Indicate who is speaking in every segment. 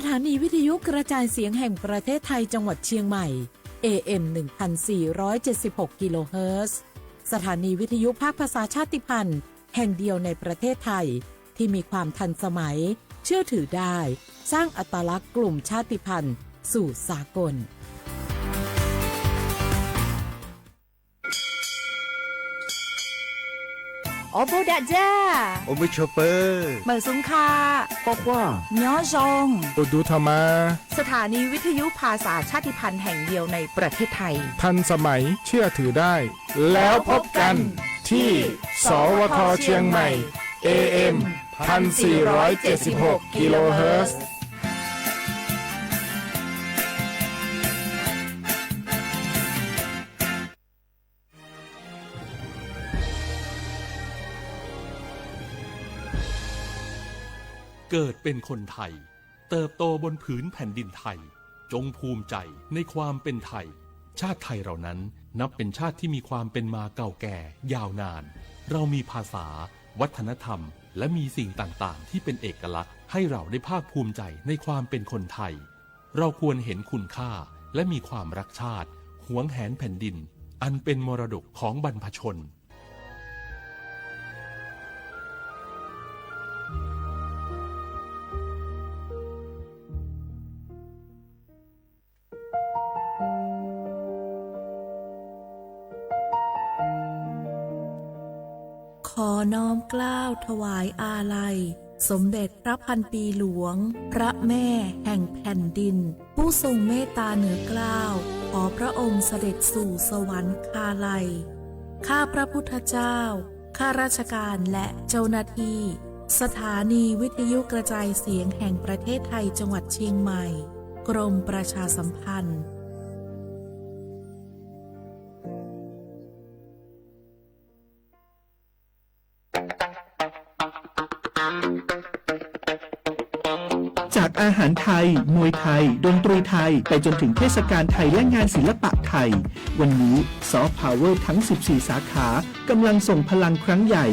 Speaker 1: ถานีวิทยุกระจายเสียงแห่งประเทศไทยจังหวัดเชียงใหม่ AM 1476 กิโลเฮิรตซ์สถานีวิทยุภาคภาษาชาติพันธุ์แห่งเดียวในประเทศไทยที่มีความทันสมัยเชื่อถือได้สร้างอัตลักษณ์กลุ่มชาติพันธุ์สู่สากล
Speaker 2: โอโบดาจ้า
Speaker 3: โอมิชเปอร์
Speaker 2: เหมอซุงคา
Speaker 3: ปอกว่า
Speaker 2: ย้อจง
Speaker 4: โอดูธรรมา
Speaker 2: สถานีวิทยุภาษาชาติพันธุ์แห่งเดียวในประเทศไทย
Speaker 4: ทันสมัยเชื่อถือได้แล้วพบกันที่สวทเชียงใหม่ AM 1476 กิโลเฮิรตซ์
Speaker 5: เกิดเป็นคนไทยเติบโตบนผืนแผ่นดินไทยจงภูมิใจในความเป็นไทยชาติไทยเรานั้นนับเป็นชาติที่มีความเป็นมาเก่าแก่ยาวนานเรามีภาษาวัฒนธรรมและมีสิ่งต่างๆที่เป็นเอกลักษณ์ให้เราได้ภาคภูมิใจในความเป็นคนไทยเราควรเห็นคุณค่าและมีความรักชาติหวงแหนแผ่นดินอันเป็นมรดกของบรรพชน
Speaker 1: ขอน้อมเกล้าถวายอาลัยสมเด็จพระพันปีหลวงพระแม่แห่งแผ่นดินผู้ทรงเมตตาเหนือเกล้าขอพระองค์เสด็จสู่สวรรคาลัยข้าพระพุทธเจ้าข้าราชการและเจ้าหน้าที่สถานีวิทยุกระจายเสียงแห่งประเทศไทยจังหวัดเชียงใหม่กรมประชาสัมพันธ์
Speaker 6: จากอาหารไทยมวยไทยดนตรีไทยไปจนถึงเทศกาลไทยและงานศิลปะไทยวันนี้ซอฟต์พาวเวอร์ทั้ง14สาขากำลังส่งพลังครั้งใหญ่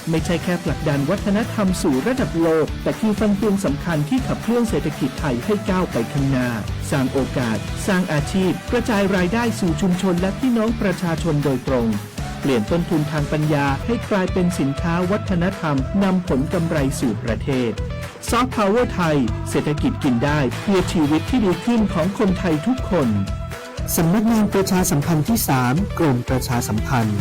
Speaker 6: ไม่ใช่แค่ผลักดันวัฒนธรรมสู่ระดับโลกแต่คือฟันเฟืองสำคัญที่ขับเคลื่อนเศรษฐกิจไทยให้ก้าวไปข้างหน้าสร้างโอกาสสร้างอาชีพกระจายรายได้สู่ชุมชนและพี่น้องประชาชนโดยตรงเปลี่ยนต้นทุนทางปัญญาให้กลายเป็นสินค้าวัฒนธรรมนำผลกำไรสู่ประเทศซอฟต์พาวเวอร์ไทยเศรษฐกิจกินได้เพื่อชีวิตที่ดีขึ้นของคนไทยทุกคนสำนักงานประชาสัมพันธ์ที่3กรมประชาสัมพันธ์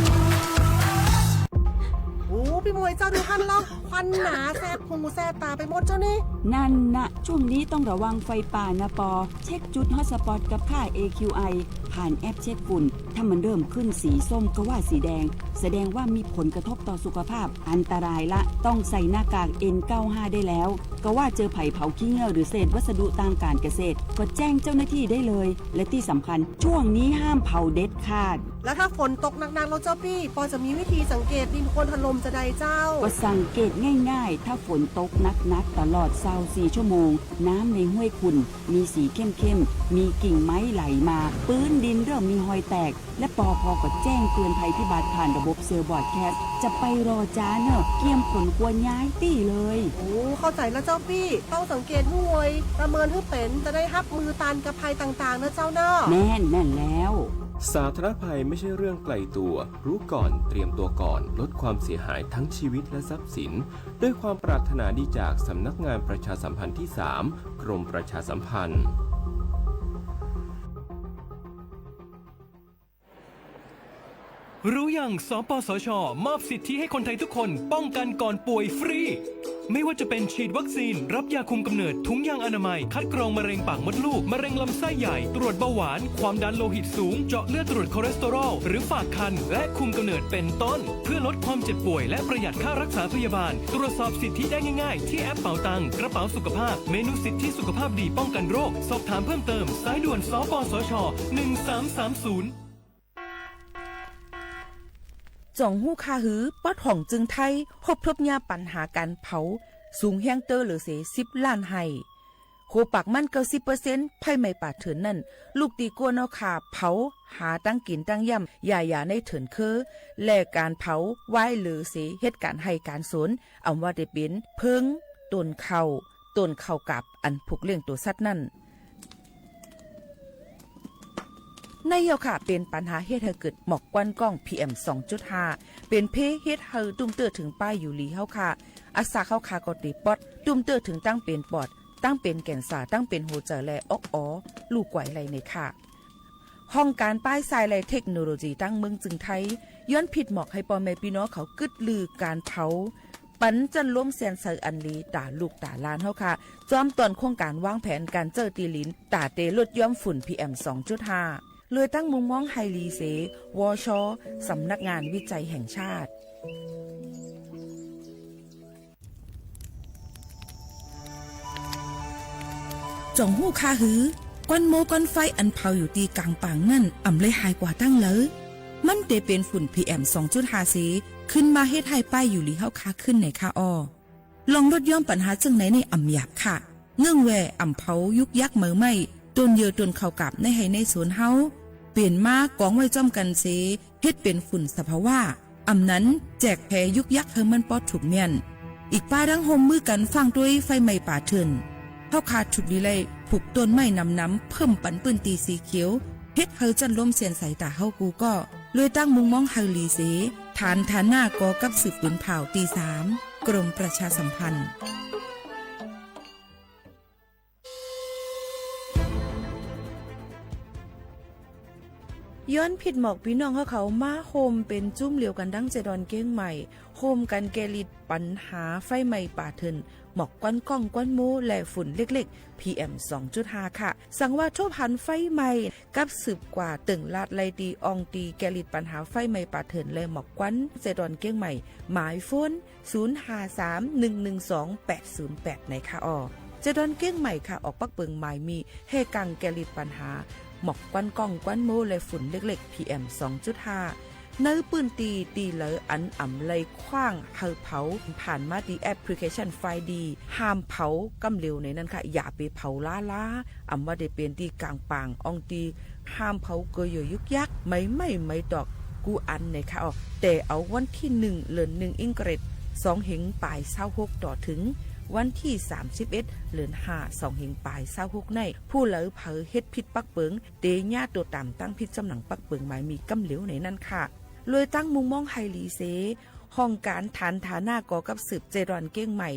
Speaker 2: พี่มวยเจ้าดูท่านล็อกควันหนาแสบหูแสบตาไปหมดเจ้านี่
Speaker 7: นั่นนะช่วงนี้ต้องระวังไฟป่านะปอเช็คจุดฮอตสปอตกับค่า AQI ผ่านแอปเช็คฝุ่นถ้ามันเริ่มขึ้นสีส้มก็ว่าสีแดงแสดงว่ามีผลกระทบต่อสุขภาพอันตรายละต้องใส่หน้ากาก N95 ได้แล้วก็ว่าเจอไผ่เผาขี้เงื่อหรือเศษวัสดุทางการเกษตรก็แจ้งเจ้าหน้าที่ได้เลยและที่สำคัญช่วงนี้ห้ามเผาเด็ดขาด
Speaker 2: แล้วถ้าฝนตกหนักๆเราเจ้าพี่ปอจะมีวิธีสังเกตดินโคลนถล่มจะใดเจ้า
Speaker 7: ก็สังเกตง่ายๆถ้าฝนตกหนักๆตลอด24ชั่วโมงน้ำในห้วยขุ่นมีสีเข้มๆมีกิ่งไม้ไหลมาพื้นดินเริ่มมีหอยแตกและปพก็แจ้งเตือนภัยพิบัติผ่านระบบเซอร์บอร์ดแคสจะไปรอจ้าเนอะเกี่ยมผลควรย้ายตี้เลย
Speaker 2: โอ้เข้าใจแล้วเจ้าพี่ต้องสังเกตห่วยประเมินให้เป็นจะได้รับมือตานกับภัยต่างๆนะเจ้าเนอะ
Speaker 7: แน่นแล้ว
Speaker 8: สาธารณภัยไม่ใช่เรื่องไกลตัวรู้ก่อนเตรียมตัวก่อนลดความเสียหายทั้งชีวิตและทรัพย์สินด้วยความปรารถนาดีจากสำนักงานประชาสัมพันธ์ที่3กรมประชาสัมพันธ์
Speaker 9: รู้ยังสปสช.มอบสิทธิให้คนไทยทุกคนป้องกันก่อนป่วยฟรีไม่ว่าจะเป็นฉีดวัคซีนรับยาคุมกำเนิดถุงยางอนามัยคัดกรองมะเร็งปากมดลูกมะเร็งลำไส้ใหญ่ตรวจเบาหวานความดันโลหิตสูงเจาะเลือดตรวจคอเลสเตอรอลหรือฝากครรภ์และคุมกำเนิดเป็นต้นเพื่อลดความเจ็บป่วยและประหยัดค่ารักษาพยาบาลตรวจสอบสิทธิได้ง่ายๆที่แอปเป๋าตังกระเป๋าสุขภาพเมนูสิทธิสุขภาพดีป้องกันโรคสอบถามเพิ่มเติมสายด่วนสปสช1330
Speaker 2: จ่องหู้คาหือป้อถ่องจึงไทยพบทบยาปัญหาการเผาสูงแห้งเตอร์หรือเส10 ล้านไห้โคปากมัน90%ไผ่ไม่ปาดเถินนั่นลูกตีกัวนอขาเผาหาตั้งกินตั้งย่ำอย่าในเถินคือแลกการเผาไว้หรือเสเหตุการณ์ให้การสนว่าได้เป็นเพิงต้นเข่าต้ ต้นเข้ากับอันผูกเลี้ยงตัวสัตว์นั่นในเยาค่ะเป็นปัญหาเฮ็ดให้เกิดหมอกควันกล้อง PM 2.5 เป็นเพเฮ็ดให้ตุ้มเตอถึงป้ายอยู่หลีเฮาค่ะอาสาเฮาค่ะก็ติปอดตุ้มเตอถึงตั้งเป็นปอดตั้งเป็นแก่นสาตั้งเป็นหัวใจและออกอ๋อลูกไหวไหลในค่ะห้องการป้ายทรายและเทคโนโลยีตั้งเมืองจึงไทยย้อนผิดหมอกให้พ่อแม่พี่น้องเขากึดลือการเผาปันจันล้มเสียนเซออันลีตาลูกตาลานเฮาค่ะจอมตอนโครงการวางแผนการเจอตีลินตาเตลดย่อมฝุ่น PM 2.5 เลยตั้งมุมมองไฮลีเซวชสำนักงานวิจัยแห่งชาติจ่องหู้คาหือก้อนโมก้อนไฟอันเผาอยู่ตีกลางป่างนั่นอ่ำเลยหายกว่าตั้งเลยมันเตเป็นฝุ่น PM 2.5 เซขึ้นมาเฮ็ดให้ป้ายอยู่ลีเฮาคาขึ้นในคาออลองลดย่อมปัญหาจังไหนในอ่ำหยาบค่ะเงื่องแวอ่ำเผายุกยักเหมือไม่ต้นเยอต้นเข้ากับในให้ในสวนเฮาเปลี่ยนมากองไว้จ้อมกันเสเฮ็ดเป็นฝุ่นสภาวะอำนั้นแจกแพยุกยักเฮามันปอดถูกเมียนอีกป้าดังโฮมมือกันฟังด้วยไฟไหม้ป่าเถินเฮาขาดฉุกดีไลผูกต้นไม้น้ำเพิ่มปันปื้นตีสีเขียวเฮ็ดเฮาจันล้มเสียนสายตาเฮากูก็เลยตั้งมุงมองไฮลีเสฐานหน้ากอกับสืบปืนเผาตี 3กรมประชาสัมพันธ์ย้อนผิดหมอกพี่น้องเขามาโฮมเป็นจุ้มเหลียวกันดังเจดอนเก้งใหม่โฮมกันแกลิดปัญหาไฟไหม้ป่าเถินหมอกก้อนก้องก้อนมูและฝุ่นเล็กๆ PM 2.5 ค่ะสั่งว่าทั่วพันไฟไหม้กับสืบกว่าตึงลาดไลตีอองตีแกลิดปัญหาไฟไหม้ป่าเถินและหมอกก้อนเจดอนเก้งใหม่หมายโฟน 0531128808 ในค่ะอ้อเจดอนเก้งใหม่ค่ะออกปักเปิงหมายมีเฮกังแกลิดปัญหาหมอกควันกล้องควันโมและฝุ่นเล็กๆ PM 2.5 เนื้อปืนตีเหลออันอ่ำเลยคว้างเฮาเผาผ่านมาดีแอปพลิเคชันไฟดีห้ามเผากำเร็วในนั้นค่ะอย่าไปเผาล้าอ่ำว่าได้เป็นตีกลางปางอองตีห้ามเผาเกยยุกยักไม่ดอกกูอันในค่ะออกแต่เอาวันที่1เดือน1อิงเกรด2เหงปลาย26ต่อถึงวันที่31เดือน5 2เหงปลาย26ในผู้เหลอเผอเฮ็ดผิดปักเปิงเตญาตัวต่ำตั้งผิดจำหนังปักเปิงหมายมีกำเหลวในนั้นค่ะเลยตั้งมุงมองไฮลีเซห้องการฐานฐาหน้ากอกับสืบเจดอนเก้งใหม่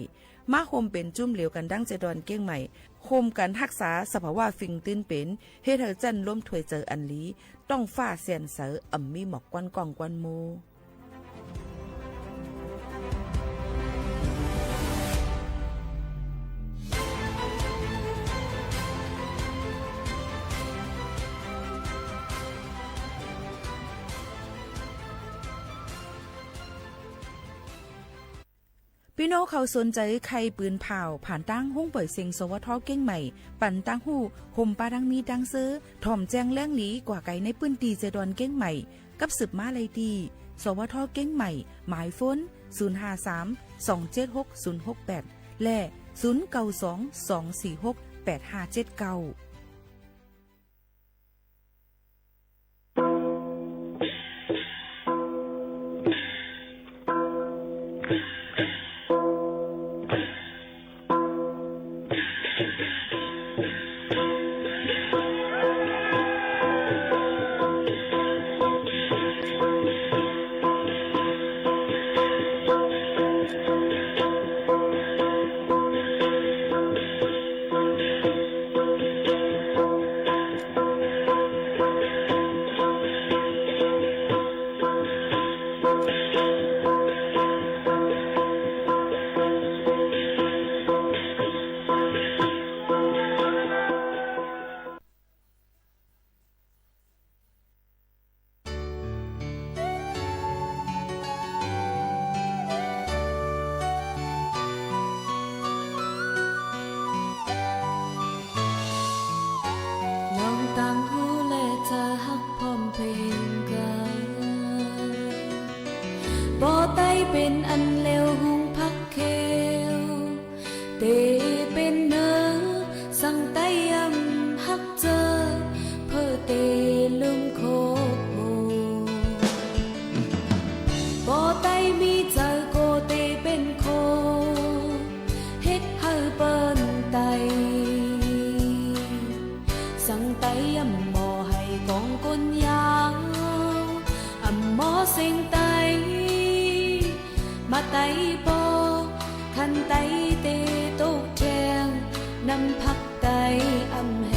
Speaker 2: มาโฮมเป็นจุ่มเหลวกันดังเจดอนเก้งใหม่โฮมกันรักษาสภาวะฟิงตื้นเป็นเฮ็ดให้จันล้มถวยเจออันลีต้องฟ้าเสียนเสออ่ำมีหมอกควันกองควันโมพี่น้องเขาสนใจใครปืนเผาผ่านตั้งห้องเปิดเซ็งสวทเก้งใหม่ปั่นตั้งหูห่มปลาดังมีดังซื้อถ่อมแจงแล้งหลีกว่าไก่ในปืนตีเจดอนเก้งใหม่กับสืบมาเลยดีสวทเก้งใหม่หมายฝน053276068และ0922468579
Speaker 10: เป็นอันเลวหุงพักเควเตเป็นเนื้อสั่งไตยำฮักเจอเพื่อเตลืมโคโหบ่ไตมีเจอโกเตเป็นโคเฮ็ดให้เปิ้น สังไตอำหมอให้กองก้นยาวอำหมอเซ็งไตมาไตปอคันไตเตตกแจงนำพักไตอำแห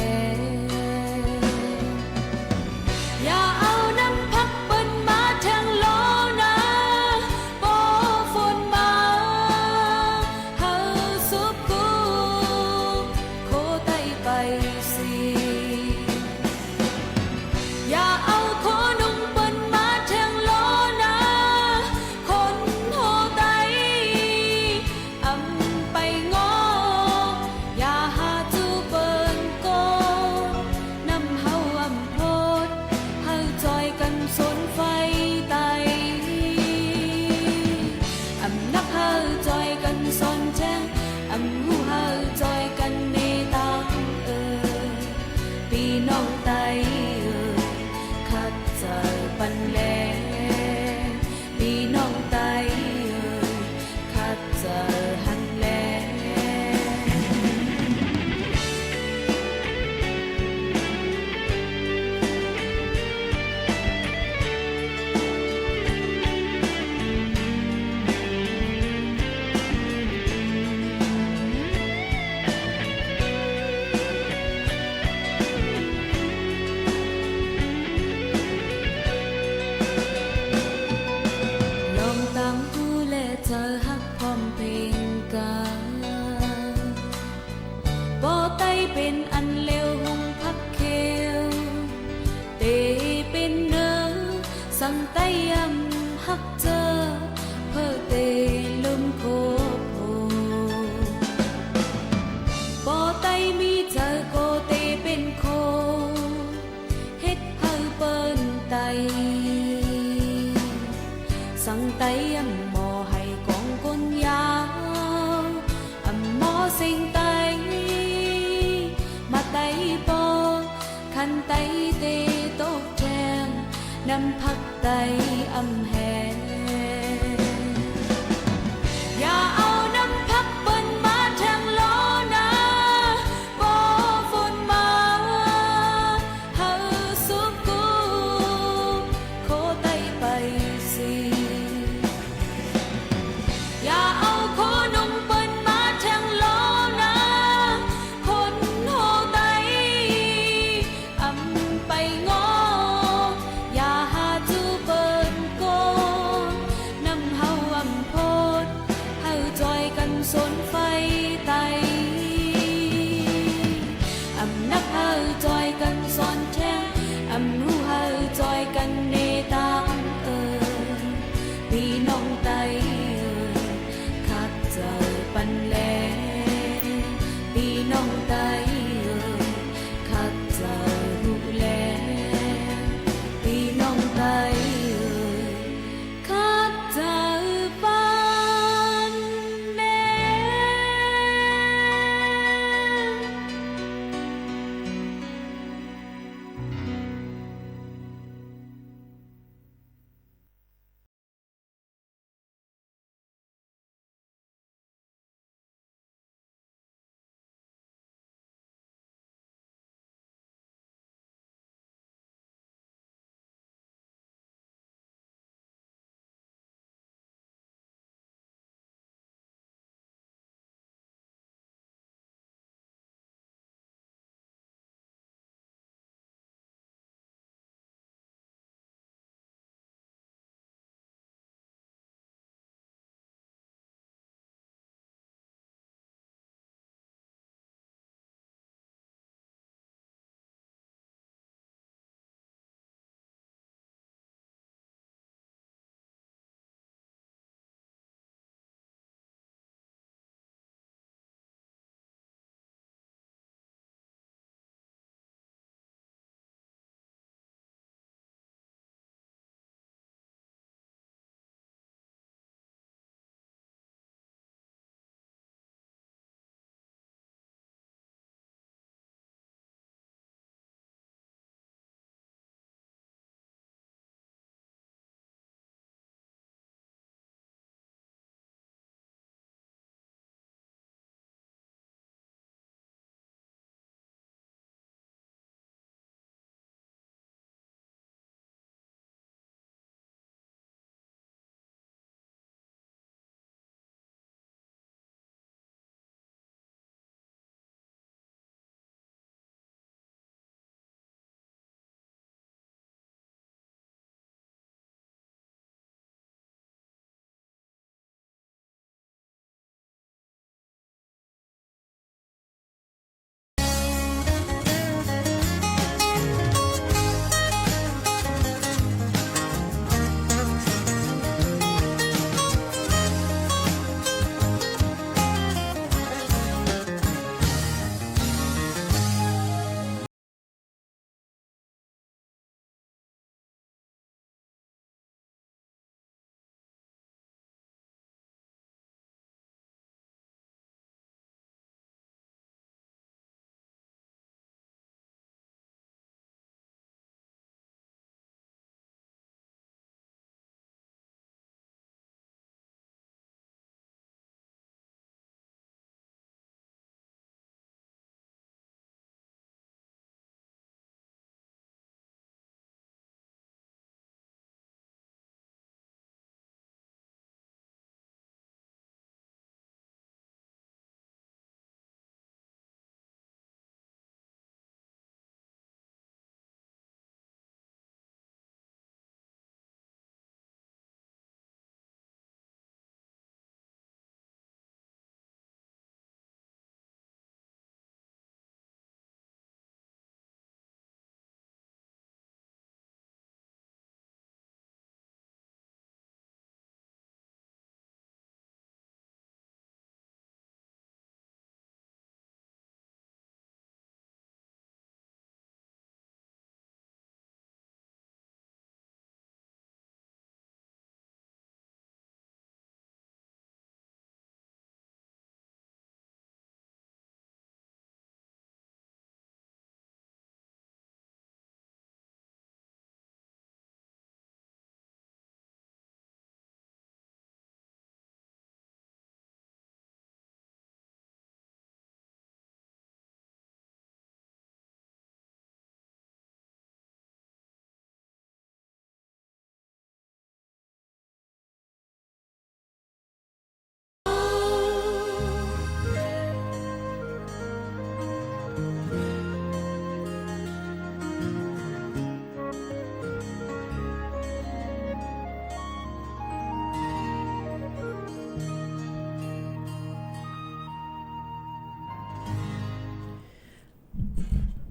Speaker 10: อย่าเอาน้ำพักเปิ้นมาแทงล้อนะปอฝนมาเฮาสุบกูโคไตไปสิอย่าเอาโคนุ่งเปิ้นมาแทงล้อนะคนโหไตอำไปงออย่าหาจูเปิ้นโกนำเฮาอำโพดเฮาจอยกันสนไฟไตอำนักเฮาจอยกันสนแจ้งอำหูเฮาจอยกันในตังพี่น้องไตคัดเจอปันแลพี่น้องไตคัดเจอหันแล ลองตั้งหูและเธอฮักพร้อมเพลงกาบ่ไตเป็นอันเลวหุงพักเขียวเตเป็นเนอสั่งไตยำฮักเจอเพื่อเตลืมโคโพบ่ไตมีเธอโกเตเป็นโคเฮ็ดเฮาเปิ้นไตสังไตอำหมอให้กองก้นยาวอำหมอเซ็งไตมาไตปอคันไตเตตกแจงนำพักไตอำแหอย่าเอาน้ำพักเปิ้นมาแทงล้อนะบ่ฝนมาเฮาสุบกูโคไตไปสิอย่าเอาโคนุ่งเปิ้นมาแทงล้อนะคนโหไตอำไปงออย่าหาจูเปิ้นโกนำเฮาอำโพดเฮาจอยกันสนไฟไตอำนักเฮาจอยกันสอนแท้อำหูเฮาจอยกันในตังพี่น้องไตคัดเจอปันแลพี่น้องไตคัดเจอหูแลพี่น้องไตคัดเจอปันแล
Speaker 1: พ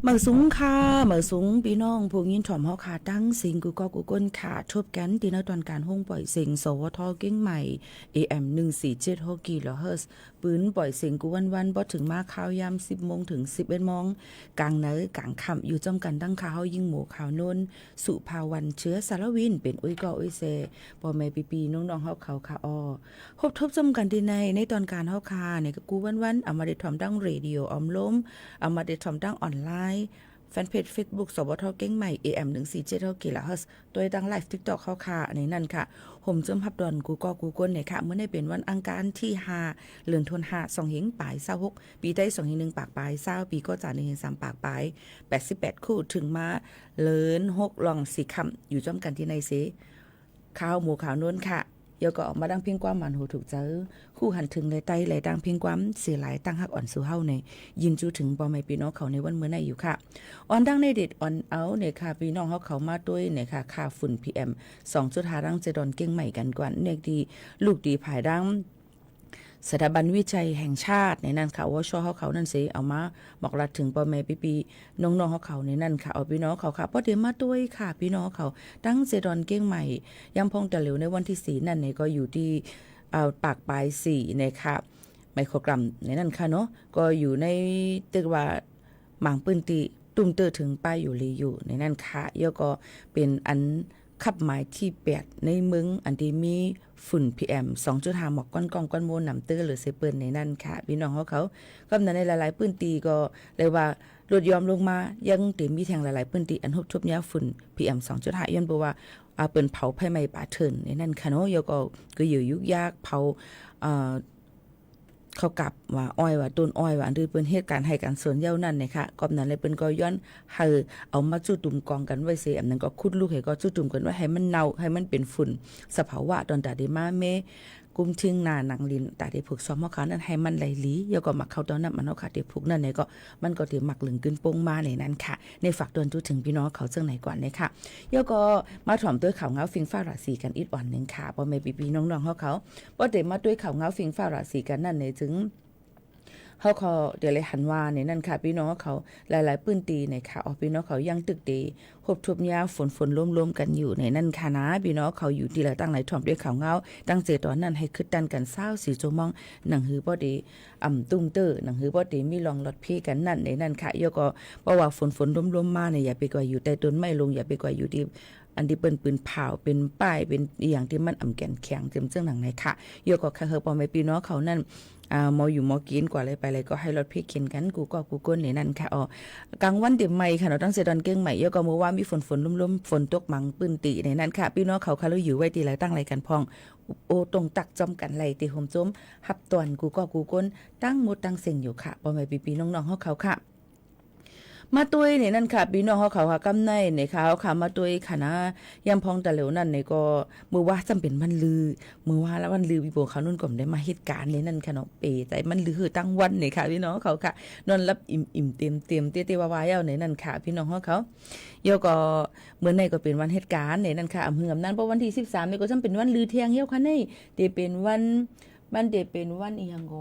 Speaker 2: เหมือสูงค่ะเหมือสูงพี่น้องพวกยินถ่อมเฮาค่ะตั้งสิงกูก็กูก้นค่ะทบกันตีนตอนการห้องปล่อยเสียงสวทเก้งใหม่ AM 147 กิโลเฮิรตซ์ปืนปล่อยเสียงกูวันบ่ถึงมาข่าวยาม 10 โมงถึง 11 โมงกลางเนอกลางค่ำอยู่จอมกันตั้งข่าวยิ่งหมู่ข่าวโน้นสุภาวันเชื้อสารวินเป็นอุ้ยก็อุ้ยเซพ่อแม่ปีๆน้องๆเฮาเขาค่ะอ้อครบทบจอมกันที่ในตอนการเฮาค่ะในกับกูวันเอามาได้ถ่อมดังเรดิโอออมล้มเอามาได้ถ่อมดังออนไลน์แฟนเพจ Facebook สวทเก้งใหม่ AM 147กิโลเฮิรตซ์ตัวดังไลฟ์ TikTok เข้าค่ะในนั้นค่ะผมจมพับดอนกูก็กูก้นเนี่ยค่ะเมื่อได้เป็นวันอังคารที่5เดือนธันวาคม2หิงปลาย26ปีได้2หิง1ปากปลาย20ปีก็จ่า1หิง3ปากปลาย88คู่ถึงมาเลิน6ลอง4คำอยู่จอมกันที่ในเสข่าวหมู่ข่าวโน้นค่ะเดี๋ยวก็ออกมาดังเพียงความมันหูถูกเจอคู่หันถึงเลยไต้เลยดังเพียงความเสียหลายตั้งหักอ่อนสู่เฮาในยินจูถึงบ่แม่พี่น้องเขาในวันมื้อในอยู่ค่ะออนดังในเด็ดออนเอาเนี่ยค่ะพี่น้องเขามาด้วยเนี่ยค่ะค่าฝุ่น PM 2.5 ดังเจดอนเก่งใหม่กันกว่าเนี่ยดีลูกดีภายดังสถาบันวิจัยแห่งชาติในนั้นค่ะว่าช่อเขานั่นสิเอามาบอกรัดถึงพ่อแม่ปีน้องๆเขาในนั้นค่ะเอาพี่น้องเขาค่ะเพราะเดี๋ยวมาด้วยค่ะพี่น้องเขาตั้งเจดอนเก้งใหม่ยำพองตะเหลวในวันที่4นั่นเนี่ยก็อยู่ที่ปากปลาย4นะคะไมโครกรัมในนั้นค่ะเนาะก็อยู่ในตึกว่าหมางปืนตีตุ้มเตอถึงป้ายอยู่ลีอยู่ในนั้นค่ะแล้วก็เป็นอันขับหมายที่8ในเมืองอันที่มีฝุ่น PM 2.5 หมอกก้อนกองก้อนโมนน้ำเตื้อหรือเซเปิลในนั้นค่ะพี่น้องเขากำนันในหลายๆพื้นที่ก็เลยว่าลดยอมลงมายังเต็มมีแทงหลายๆพื้นที่อันทุบยาฝุ่น PM 2.5 ย้อนบอกว่าเปิ้นเผาไฟไหม้ป่าเถินในนั้นค่ะเนาะแล้วก็อยู่ยุกยากเผาเขากลับว่าอ้อยว่าต้นอ้อยว่าอันนี้เปิ้นเหตุการณ์ให้การสวนเย้านั่นนะคะกอบนั้นเลยเปิ้นก็ย้อนให้เอามาจุตุ่มกองกันไว้เสียอันนั้นก็ขุดลูกให้ก็จุตุ่มกันไว้ให้มันเน่าให้มันเป็นฝุ่นสภาวะตอนตาได้มาเมกุมทิ้งหน้าหนังลินตาได้ผูกซ้อมเฮาขานั้นให้มันไหลหลีแล้วก็มักเข้าตอนนั้นมันเฮาขาได้ผูกนั่นเนี่ยก็มันก็สิมักลึงขึ้นโป่งมาในนั้นค่ะในฝากตอนจุถึงพี่น้องเขาจังไหนก่อนนะคะแล้วก็มาถ่อมด้วยข่าวเงาฟิงฟ้าราศีกันอีกวันนึงค่ะบ่แม่พี่ๆน้องๆเขาบ่ได้มาด้วยข่าวเงาฟิงฟ้าราศีกันนั่นเนี่ยถึงเขาเดี๋ยวเลยหันว่าในนั่นค่ะพี่น้องเขาหลายๆปื้นตีในค่ะออกพี่น้องเขายังตึกดีหบทุบยาฝนร่วมกันอยู่ในนั่นค่ะนะพี่น้องเขาอยู่ที่ละตั้งหลายถ่อมด้วยข่าวเงาตั้งเจตอนนั้นให้คึดดันกันเศร้าสีโจมองหนังหือบ่ดีตุ้งเตอหนังหือบ่ดีมีลองรถพี่กันนั่นในนั่นค่ะยก็เพราะว่าฝนร่วมมาเนี่ยอย่าไปกว่าอยู่ใต้ต้นไม้ลงอย่าไปกว่าอยู่ที่อันที่เปิ้นปืนเผาเป็นป้ายเป็นอย่างที่มันแก่นแข็งเต็มเจ้าหนังในค่ะยก็ค่ะเฮอปอแม่พี่น้องเขานั่นมออยู่มอกินกว่าอะไรไปเลยก็ให้รถพี่กินกันกูก้นในนั้นค่ะกลางวันเดี๋ยวใหม่ค่ะเราตั้งเสดอนเก้งใหม่เยอะก็เมื่อว่ามีฝนลุ่มฝนตกมังปืนตีในนั้นค่ะพี่น้องเขาเราอยู่ไว้ตีไรตั้งไรกันพองโอตรงตักจอมกันไรตีห่มจมหับตอนกูก้นตั้งหมดตั้งเสียงอยู่ค่ะปอแม่ปีน้องๆเขาค่ะมาตุยเนี่ยนั่นค่ะพี่น้องเขาค่ะกำในเนี่ยค่ะเขาค่ะมาตุยค่ะนะยำพองตะเหลวนั่นเนี่ยก็มือว่าจำเป็นวันลือมือว่าแล้ววันลือพี่โบเขานุ่นก่อมได้มาเหตุการณ์เนี่ยนั่นค่ะเนาะเปแต่มันลือตั้งวันเนี่ยค่ะพี่น้องเขาค่ะนอนรับอิ่มเต็มเตี้ยๆวายๆเอาเนี่ยนั่นค่ะพี่น้องเขาเยอะก็เมื่อในก็เป็นวันเหตุการณ์เนี่ยนั่นค่ะอำเภอนั้นเพราะวันที่13เนี่ยก็จำเป็นวันลือเที่ยงเยอะค่ะนี่เดเป็นวันเดเป็นวันอีหยังโก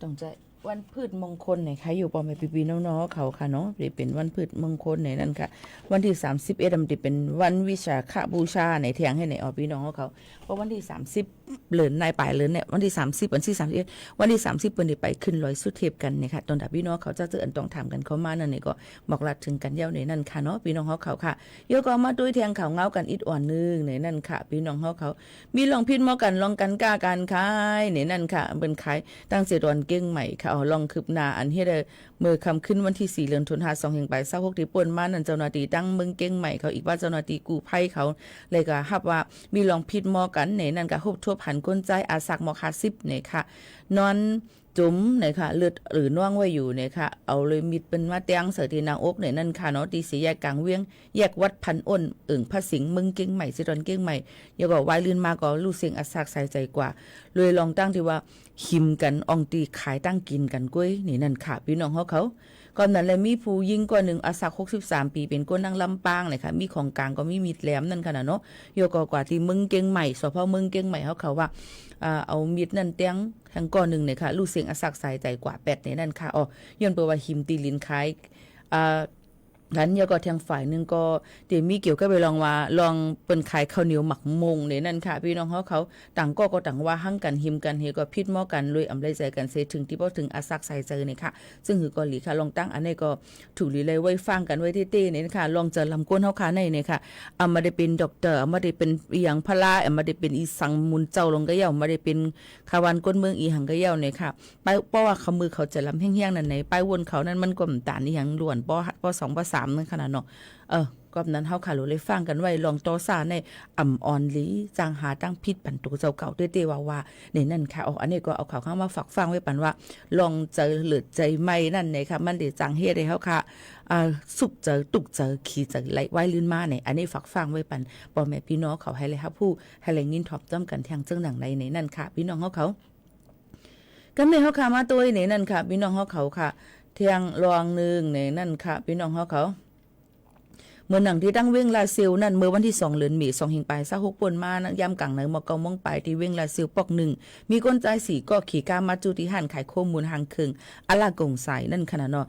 Speaker 2: ต้องใจวันพืชมงคลไหนคะอยู่ปอแม่ปีๆน้องๆเขาค่ะเนาะเป็นวันพืชมงคลไหนนั่นค่ะวันที่31มันจะเป็นวันวิสาขบูชาในเที่ยงให้ไหนออกพี่น้องเขาเพราะวันที่30เหลือนนายปลายเหลือนเนี่ยวันที่30วันที่31วันที่30เปิ้นได้ไปขึ้นลอยสุเทพกันเนี่ยค่ะตอนที่พี่น้องเขาจะอันต้องถามกันเข้ามานั่นนี่ก็บอกรัดถึงกันเย้าในนั่นค่ะเนาะพี่น้องเขาค่ะเยอะก็มาด้วยเที่ยงข่าวเงากันอีกอ่อนนึงในนั่นค่ะพี่น้องเขามีลองพิษมอกันลองกันกล้ากันขายในนั่นค่ะเป็นขายตั้งเสดอนเก้งใหม่ค่ะลองคืบหน้าอันที่ได้เมื่อคำขึ้นวันที่4เดือนธันวาคม2แห่งไป26ที่ป่นมานั่นเจ้าหน้าที่ตั้งเมืองเก้งใหม่เขาอีกว่าเจ้าหน้าที่กู้ภัยเขาเลยก็ฮับว่ามีลองพิษมอกันในนั่นก็ฮบทั่วผันก้นใจอาสักมอ50เนี่ยค่ะนอนจุ๋มเนี่ยค่ะเลือดหรือน่วงไว้อยู่เนี่ยค่ะเอาเลยมิดเป็นมาเตียงเสถีนางอกเนี่ยนั่นค่ะเนาะที่สี่แยกกลางเวียงแยกวัดพันอ้นพระสิงห์เมืองเก้งใหม่สิดอนเก้งใหม่อย่าก็วายลื่นมาก็รู้เสียงอาสักใส่ใจกว่าเลยลองตั้งที่ว่าหิมกันอองตีขายตั้งกินกันกุ้ยนี่นั่นค่ะพี่น้องเขา ก่อนนั้นเลยมีผู้ยิงกว่าหนึ่งอาศัก63ปีเป็นก้นนางลำปางเลยค่ะมีของกลางก็มีมีดแหลมนั่นค่ะเนาะโยกว่าที่เมืองเกียงใหม่สพเมืองเกียงใหม่เขาว่าเอามีดนั่นเตียงทางก้อนหนึ่งเนี่ยค่ะลูกเสียงอาศักใส่ใจกว่า8เนี่ยนั่นค่ะย้อนเปิดว่าหิมตีลินคล้ายนั้นยก็ทางฝ่ายนึงก็เดี๋ยวมีเกี่ยวกับไปลองเปิ้นขายข้าวเหนียวหมักมงเนี่ยนั่นค่ะพี่น้องเขาต่างก็ต่างว่าหั่งกันหิมกันเฮก็พิดหม้อกันเลยอำไลใจกันเสถึงที่บ่ถึงอาศักใส่เจอเนี่ยค่ะซึ่งหือก็หลีค่ะลองตั้งอันนี้ก็ถูกหลีเลยไว้ฟังกันไว้เต้ๆเนี่ยค่ะลองเจอลำก้นเฮาค่ะในเนี่ยค่ะมาได้เป็นด็อกเตอร์มาได้เป็นอีหยังพลามาได้เป็นอีสังมุนเจ้าลงก็เย่ามาได้เป็นขาวันก้นเมืองอีหังก็เย่าเนี่ยค่ะไปเพราะว่าเขามือเขาจะลำแห้งๆนั่นไหนไปวนเขานั้นมันก็มตานอีหยังล้วนป2ป3นั่นขนาดเนาะก็นั้นเฮาค่ะเลยฟังกันไว้ลองต่อซาในอ่ำอ่อนลีจางหาตั้งพิษปันตัวเจ้าเก่าเต้ๆว่าในนั่นค่ะอันนี้ก็เอาข่าวข้างมาฝากฟังไว้ปันว่าลองเจอหรือใจไม่นั่นเนี่ยค่ะมันได้จางเฮ็ดให้เฮาค่ะสุกเจอตุกเจอขี่เจอไหลไว้ลื่นมาเนี่ยอันนี้ฝากฟังไว้ปันพ่อแม่พี่น้องเขาให้เลยครับผู้ให้เลยยินถอบจ้ำกันแทงเจังหนังในนั่นค่ะพี่น้องเขาก็ไม่เฮาค่ะมาตัวในนั่นค่ะพี่น้องเขาค่ะเที่ยงรองนึงในนั่นค่ะพี่น้องเขาเมื่อหนังที่ตั้งเว้งลาซิลนั่นเมื่อวันที่2เดือนมี2หิงไป26ป่นมานะย่ำกังเหนือมอกมองไปที่เว้งลาซิลปอก1มีก้นใจ4ก็ขี่กามาจูที่หันขายข้อมูลหางครึ่งอะลากงใสนั่นขนาดเนาะ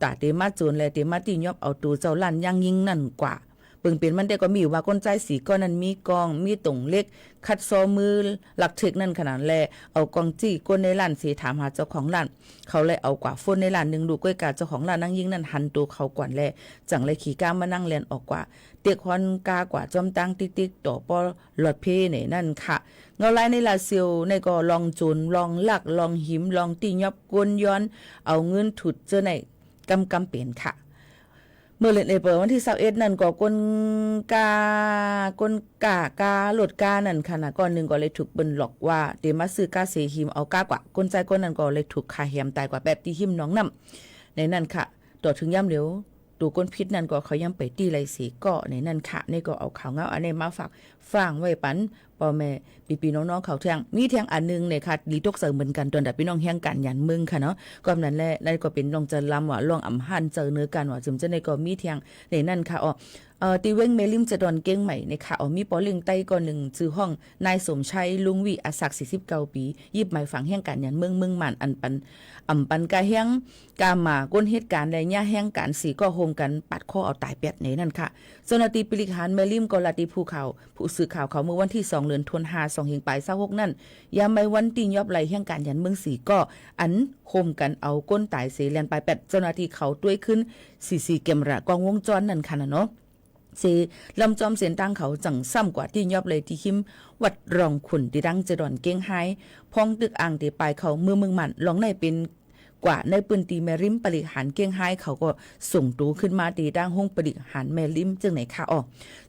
Speaker 2: ตาเตมาโจนและเตมาตียอบเอาตัวเจ้าลั่นยังยิงนั่นกว่าเปิงเป็นมันได้ก็มีว่าก้นใจสีก้อนนั้นมีกองมีตรงเล็กคัดซอมือหลักถึกนั่นขนาดแลเอากองจี้ก้นในร้านสีถามหาเจ้าของร้านเขาเลยเอากว่าฝนในร้านนึงดูก้อยกาเจ้าของร้านนั่งยิงนั่นหันตัวเขากว่าแลจังเลยขี่ก้ามานั่งแลนออกกว่าเตียกควันกากว่าจอมตั้งติ๊กๆต่อปอหลอดเพเนี่ยนั่นค่ะเงาลายในลาซิลในก็ลองโจรลองลักลองหิมลองตียอบก้นย้อนเอาเงินถุดเจอในกำเป็นค่ะเมื่อเดือนเอเปิลวันที่21นั่นก็กลกาโหลดกานั่นค่ะนะก่อนนึงก็เลยถูกเบิ่นหลอกว่าเดมาซื้อกาเสหิมเอากากว่ากลใจก้นนั้นก็เลยถูกคาแฮมตายกว่าแบบที่หิมน้องนำในนั่นค่ะต่อถึงย่ำเร็วตูก้นพิษนั่นก็เขาย่ำไปตีไรสีก็ในนั่นค่ะนี่ก็เอาข่าวเงาอันนี้มาฝากฟังไว้ปันพ่อแม่พี่น้องๆเขาแทงมีแทงอันนึงเนี่ยค่ะดีตกเสริมเหมือนกันตอนแต่พี่น้องแห่งกันยันมึงค่ะเนาะก็นั้นแหละนั่นก็เป็นลองจะลำว่าลองอำหันเจอเนื้อกันว่าจึงจะในก็มีแทงในนั่นค่ะตีเว้งเมลิมจะดอนเก้งใหม่ในค่ะมีปอลิงไต้ก่อนหนึ่งชื่อห้องนายสมชัยลุงวิอาศักดิ์49ปียิบหมายฝังแห่งกันยันเมืองหมันอันปันกาแห่งกามาก้นเหตุการณ์ใดย่าแห่งการสีก็โฮมกันปัดข้อเอาตายเป็ดในนั่นค่ะเจ้าหน้าที่ปริหารเมลิมกอลาติผู้สื่อข่าวเขาเมื่อวันที่2เดือนธันวาคม2หิงปลาย26นั่นยามไม่วันตียอบไหลแห่งการยันเมืองสีก็อันโฮมกันเอาก้นตายเสียแลนไปเป็ดเจ้าหน้าที่เขาด้วยขึ้น44เกมระกองวงจรนั่นค่ะเนาะเสลำจอมเสียนตั้งเขาจังซ้ำกว่าที่ยอบเลยที่หิมวัดรองขุนที่ดังจะดอนเก้งไฮพองตึกอ่างที่ปลายเขาเมืองมันลองในเป็นกว่าในปืนตีแมริมปริหารเก้งไฮเขาก็ส่งตูขึ้นมาตีดังห้องปริหารแมริมจึงไหนค่ะ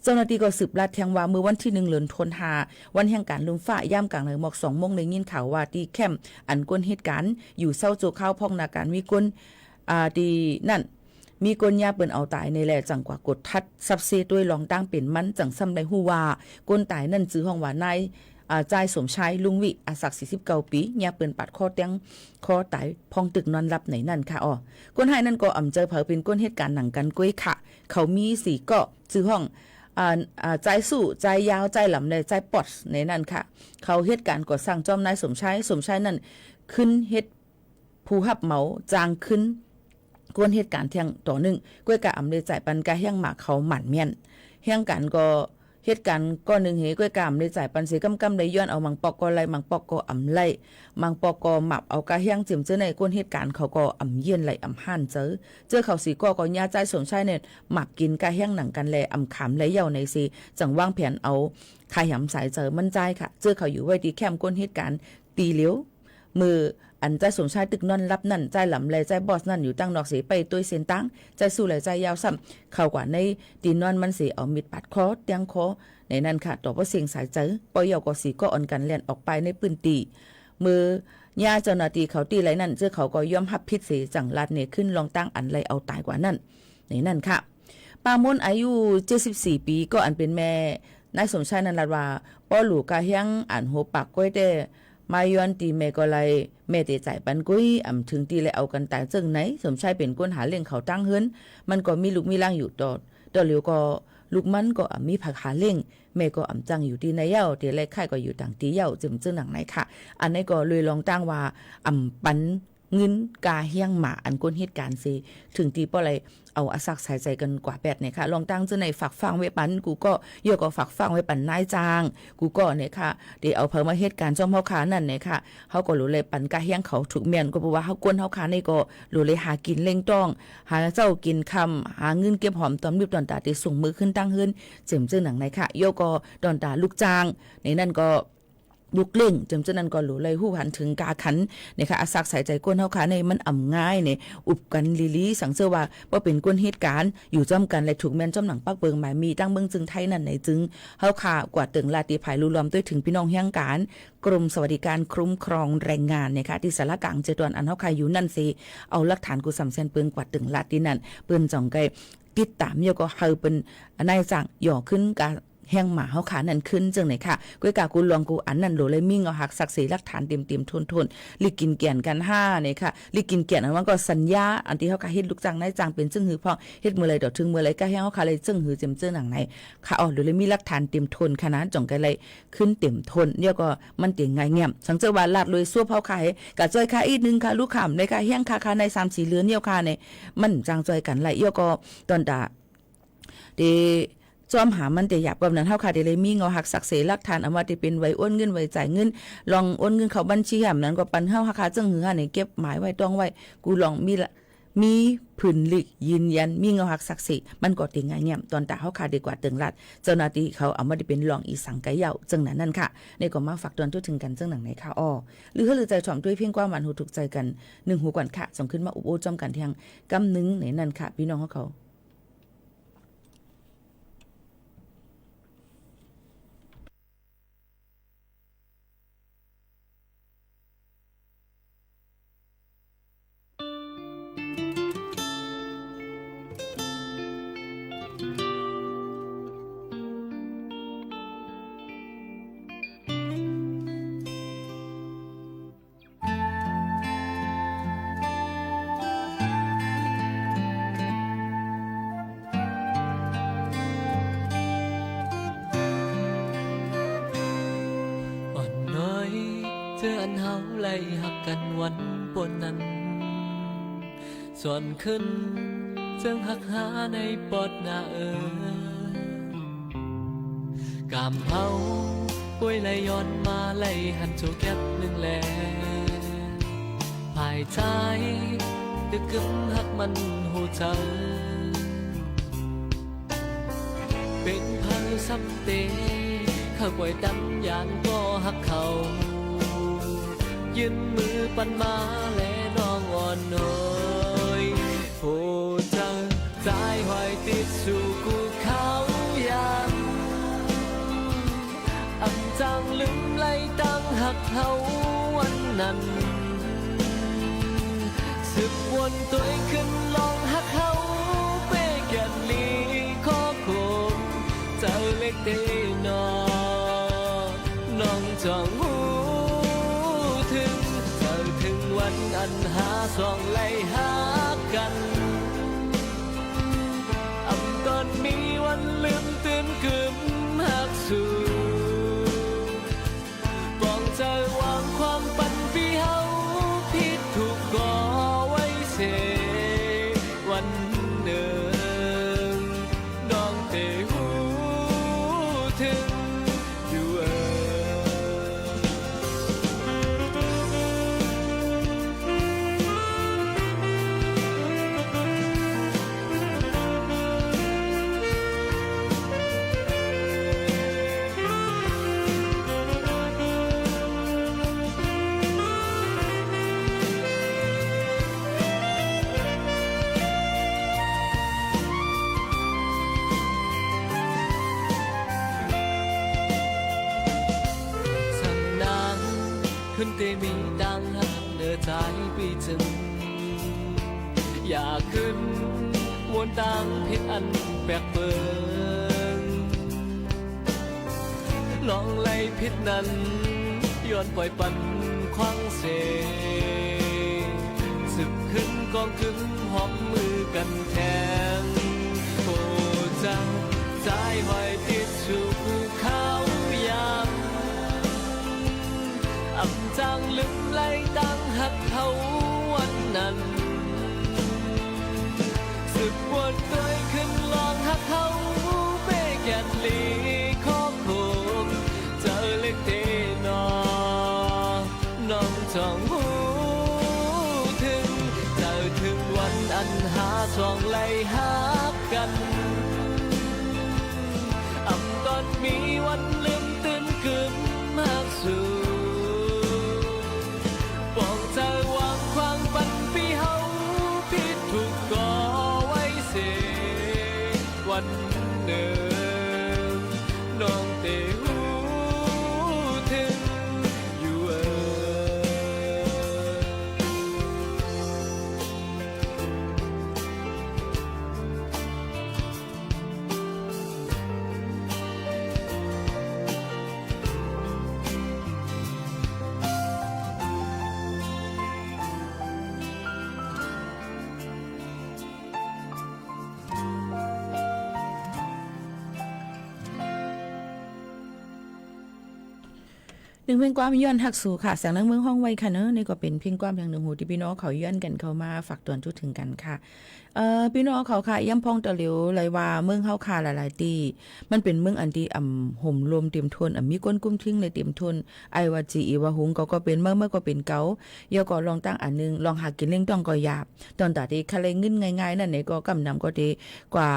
Speaker 2: เจ้าหน้าที่ก็สืบลาดแทงว่าเมื่อวันที่1เดือนธันวาคมวันแห่งการลุมฟ้าย่ำกลางเหนือหมอก2โมงในยินข่าวว่าที่แคมป์อันก้นเหตุการณ์อยู่เศร้าโจข้าวพองนาการมีก้นดีนั่นมีก้นยาเปิ้นเอาตายในแหล่จังกว่ากดทัดซับเซด้วยลองตั้งเป็นมันจังซ้ำในฮู้ว่าก้นตายนั่นชื่อห้องว่านายใจสมชายลุงวิอาศักดิ์49ปียาเปิ้นปัดข้อเตียงข้อตายพองตึกนอนรับไหนนั่นค่ะก้นให้นั่นก็อำเจอเผอเป็นก้นเหตุการณ์หนังกันก้วยค่ะเขามี4เกาะชื่อห้องใจสู้ใจยาวใจหลำในใจปอดในนั่นค่ะเขาเหตุการณ์ก่อสร้างจอมนายสมชายนั่นขึ้นเฮ็ดผู้รับเหมาจางขึ้นกวนเหตุการณ์เที่ยงต่อหนึ่งก้วยกะอำเลยจ่ายปันกะแห้งหมากเขาหมั่นเมียนแห้งกันก็เหตุการณ์ก้อนหนึ่งเฮก้วยกะอำเลยจ่ายปันเสียกำเลยย้อนเอามังปอกกอไล่มังปอกกออำไล่มังปอกกอหมับเอากะแห้งจิ๋มเจอในก้นเหตุการณ์เขาก็อำเย็นไล่อำห่านเจอเขาสีก็ย่าใจสมชายเนี่ยหมักกินกะแห้งหนังกันแลอำขามไล่เย่าในซีจังวางแผนเอาขายหำสายมันใจค่ะเจอเขาอยู่ไว้ที่แคมป์ก้นเหตุการณ์ตีเลี้ยวมืออันใจสมชายตึกนอนรับนั่นใจหลำเลยใจบอสนั่นอยู่ตั้งนอกเสียไปตัวเส้นตั้งใจสู้เลยใจยาวซ้ำเข้ากว่าในตีนอนมันเสียเอามิดปัดคอเตียงคอในนั้นค่ะต่อว่าเสียงสายใจปอยาวก็สีก็อ่อนกันแล่นออกไปในปืนตีมือยาเจ้าหน้าที่เขาตีไรนั่นเจ้าเขาก็ย่อมหับพิษเสียจังลาดเนี่ยขึ้นลองตั้งอันไรเอาตายกว่านั่นในนั่นค่ะปามนอายุ74ปีก็อันเป็นแม่นายสมชายนันลาว่าป้อหลูกาเฮียงอันโหปากก้อยแต่ มาย้อนตีแม่ก็เลยแม่เตใจปันกุ้ยถึงตีเลยเอากันตายจึงไหนสมชายเป็นก้นหาเลี้ยงเขาตั้งเฮิรนมันก็มีลูกมีล่างอยู่ตอเหลียวก็ลูกมันก็มีผักหาเลี้ยงแม่ก็จังอยู่ที่ในเย้าเดี๋ยวเลยค่ายก็อยู่ต่างตีเย้าจึงหนังไหนค่ะอันนี้ก็เลยลองตั้งว่าปันเงินกาเฮียงหมาอันก้นเหตุการณ์สิถึงตีป้ออะไรเอาอาศักใส่ใจกันกว่าแบบเนี่ยค่ะลองตั้งจะในฝักฟังไว้ปันกูก็โยกก็ฝักฟังไว้ปันนายจางกูก็เนี่ยค่ะเดี๋ยวเอาเพิ่มมาเหตุการณ์จอมเฮาขานั่นเนี่ยค่ะเฮาก็รู้เลยปันกาเฮียงเขาถูกเมียนก็เพราะว่าเฮากวนเฮาขานี่ก็รู้เลยหากินเล่งต้องหาเจ้ากินคำหาเงินเก็บหอมตอมรีบตอนตาที่ส่งมือขึ้นตั้งเฮือนเจิมเจอหนังไหนค่ะโยกก็ตอนตาลูกจางในนั่นก็ลูกเล่งจำเจ้านั้นก็หลูเลยหู้หันถึงกาขันเนี่ยค่ะอาศักใส่ใจก้นเฮาขาในมันง่ายเนี่ยอุบกันลีสังเสว่าเป็นก้นเหตุการณ์อยู่จ้อมกันและถูกแม่นจ้อมหนังปักเบิงหมายมีตั้งเบิงจึงไทยนั่นไหนจึงเฮาขากว่าตึงลาติภายรูรวมด้วยถึงพี่น้องเฮียงการกรมสวัสดิการคุ้มครองแรงงานเนี่ยค่ะที่สารกลางเจตวนอันเฮาขายอยู่นั่นสิเอาหลักฐานกูสำเซ็นเปิงกว่าตึงลาตินั่นเปิ้นจ่องไกติดตามเยาก็เฮาเป็นนายจ้างย่อขึ้นกาแห้งหมาเฮาขานั่นขึ้นจังไหนค่ะก้อยกากูลองกูอันนั่นโหลเลยมิ่งเอาหักศักดิ์ศรีหลักฐานเต็มๆทนๆลิกินเกียนกัน5เนี่ยค่ะลิกินเกียนอันว่าก็สัญญาอันที่เฮาขาเฮ็ดลูกจ้างนายจ้างเป็นจึงหือพองเฮ็ดมื้อไรดอกถึงมื้อไรก็แห้งเฮาขาเลยจึงหือเต็มเจ้อหนังไหนค่ะอ๋อโหลเลยมีหลักฐานเต็มทนขนาดจ่องกันเลยขึ้นเต็มทนเนี่ยก็มันเต็งง่ายแง่มสังเจอว่าลาดเลยซัวเฮาขายกะจ้อยค่าอีกนึงค่ะลูกขำในค่ะแห้งค่าใน3-4เรือนเนี่ยค่ะเนี่ยมันจางจ้อยกันไหลเยาก็ตอนตาเดจอมหามันแต่หยาบกว่านั้นเฮาค่ะได้เลยมีเงาหักศักดิ์ศรีหลักฐานเอาว่าที่เป็นไว้โอนเงินไว้จ่ายเงินลองโอนเงินเข้าบัญชีหำนั้นก็ปันเฮาค่ะจังหือหานี่เก็บหมายไว้ต้องไว้กูลองมีผืนลิกยืนยันมีเงาหักศักดิ์ศรีมันก็ติงง่ายแง่มตอนตาเฮาค่ะดีกว่าตึงรัดเจ้าหน้าที่เขาเอามาได้เป็นรองอีสังไกเหย่าจังนั้นนั่นค่ะนี่ก็มาฝากตอนทั่วถึงกันจังหนังไหนค่ะอ้อหรือใจถ่อมด้วยเพียงความหวานหูถูกใจกัน1หูก่อนค่ะส่งขึ้นมาอุบโอจ้อมกันเที่ยงกำนึงไหนนั่นค่ะพี่น้องเขา
Speaker 11: เธออันเฮาไล่หักกันวันปนนั้นส่วนขึ้นจึงหักหาในปอดหน้ากามเฮาป่วยไหลย้อนมาไหลหันโจแก็บหนึ่งแลภายใจดึกกึมหักมันหูเธอเป็นพันซับเตข้าป่วยดำยานก็หักเขายืนมือปันมาและน้องอ่อนน้อยโหเจ้าใจหอยติดสู่กูเขายังจังลืมไล่ตั้งหักเขาวันนั้นสึกวนตัวเองขึ้นลองหักเขาเป้แก่นลีข้อโคมเจ้าเล็กเดนอน้องจองหูวันอันหาสองไล่หากันตอนมีวันลืมตื่นกึมหักสู่ปองใจวางความปันพี่เฮาผิดถูกก่อไว้เสวันหนึ่งน้องเตหูถึงอยู่ขึ้นเตมีดังหักเนื้อใจปีจึงอยากขึ้นวนดังพิษอันแปลกเบิงลองไล่พิษนั้น ย้อนปล่อยปันควังเสสึกขึ้นกองกึ่งหอมมือกันแทงโอ้จังใจหอยติดสู่ภูเขายามอำจางลึกไหลตั้งหักเขาวันนั้นสึกปวดตัวขึ้นลองหักเขาเป้แก่นลีข้อโคมเจอเล็กเตนอน้องจองหูถึงเจอถึงวันอันหาสองไหลหักกันอำตอนมีวันลืมตื่นกึมมากสู่บอกเจอวางความปันปีเฮาผิดถูกก่อไว้เสียวันหนึ่งน้องเตหูถึงอยู่
Speaker 2: หนึ่งเพลงความย้อนหักสู่ค่ะแสงนังเมืองห้องไว้ค่ะเนอะนี่ก็เป็นเพลงความอย่างหนึ่งหูที่พี่น้องเขาย้อนกันเข้ามาฝากตวนจุดถึงกันค่ะพี่น้องเขาค่ะย่ำพองตะเหลียวเลยว่าเมืองเฮาค่ะหลายๆตีมันเป็นเมืองอันที่ห่มรวมเต็มทนมีก้นกุ้มทิ้งเลยเต็มทนไอว่าจีอีว่าหุงก็เป็นเมื่อก็เป็นเกาเยาก็ลองตั้งอันนึงลองหากินเล่งต้องก็หยาบตอนตาที่คะเลงเงินง่ายๆนั่นเนี่ยก็กำนำก็ดีกว่า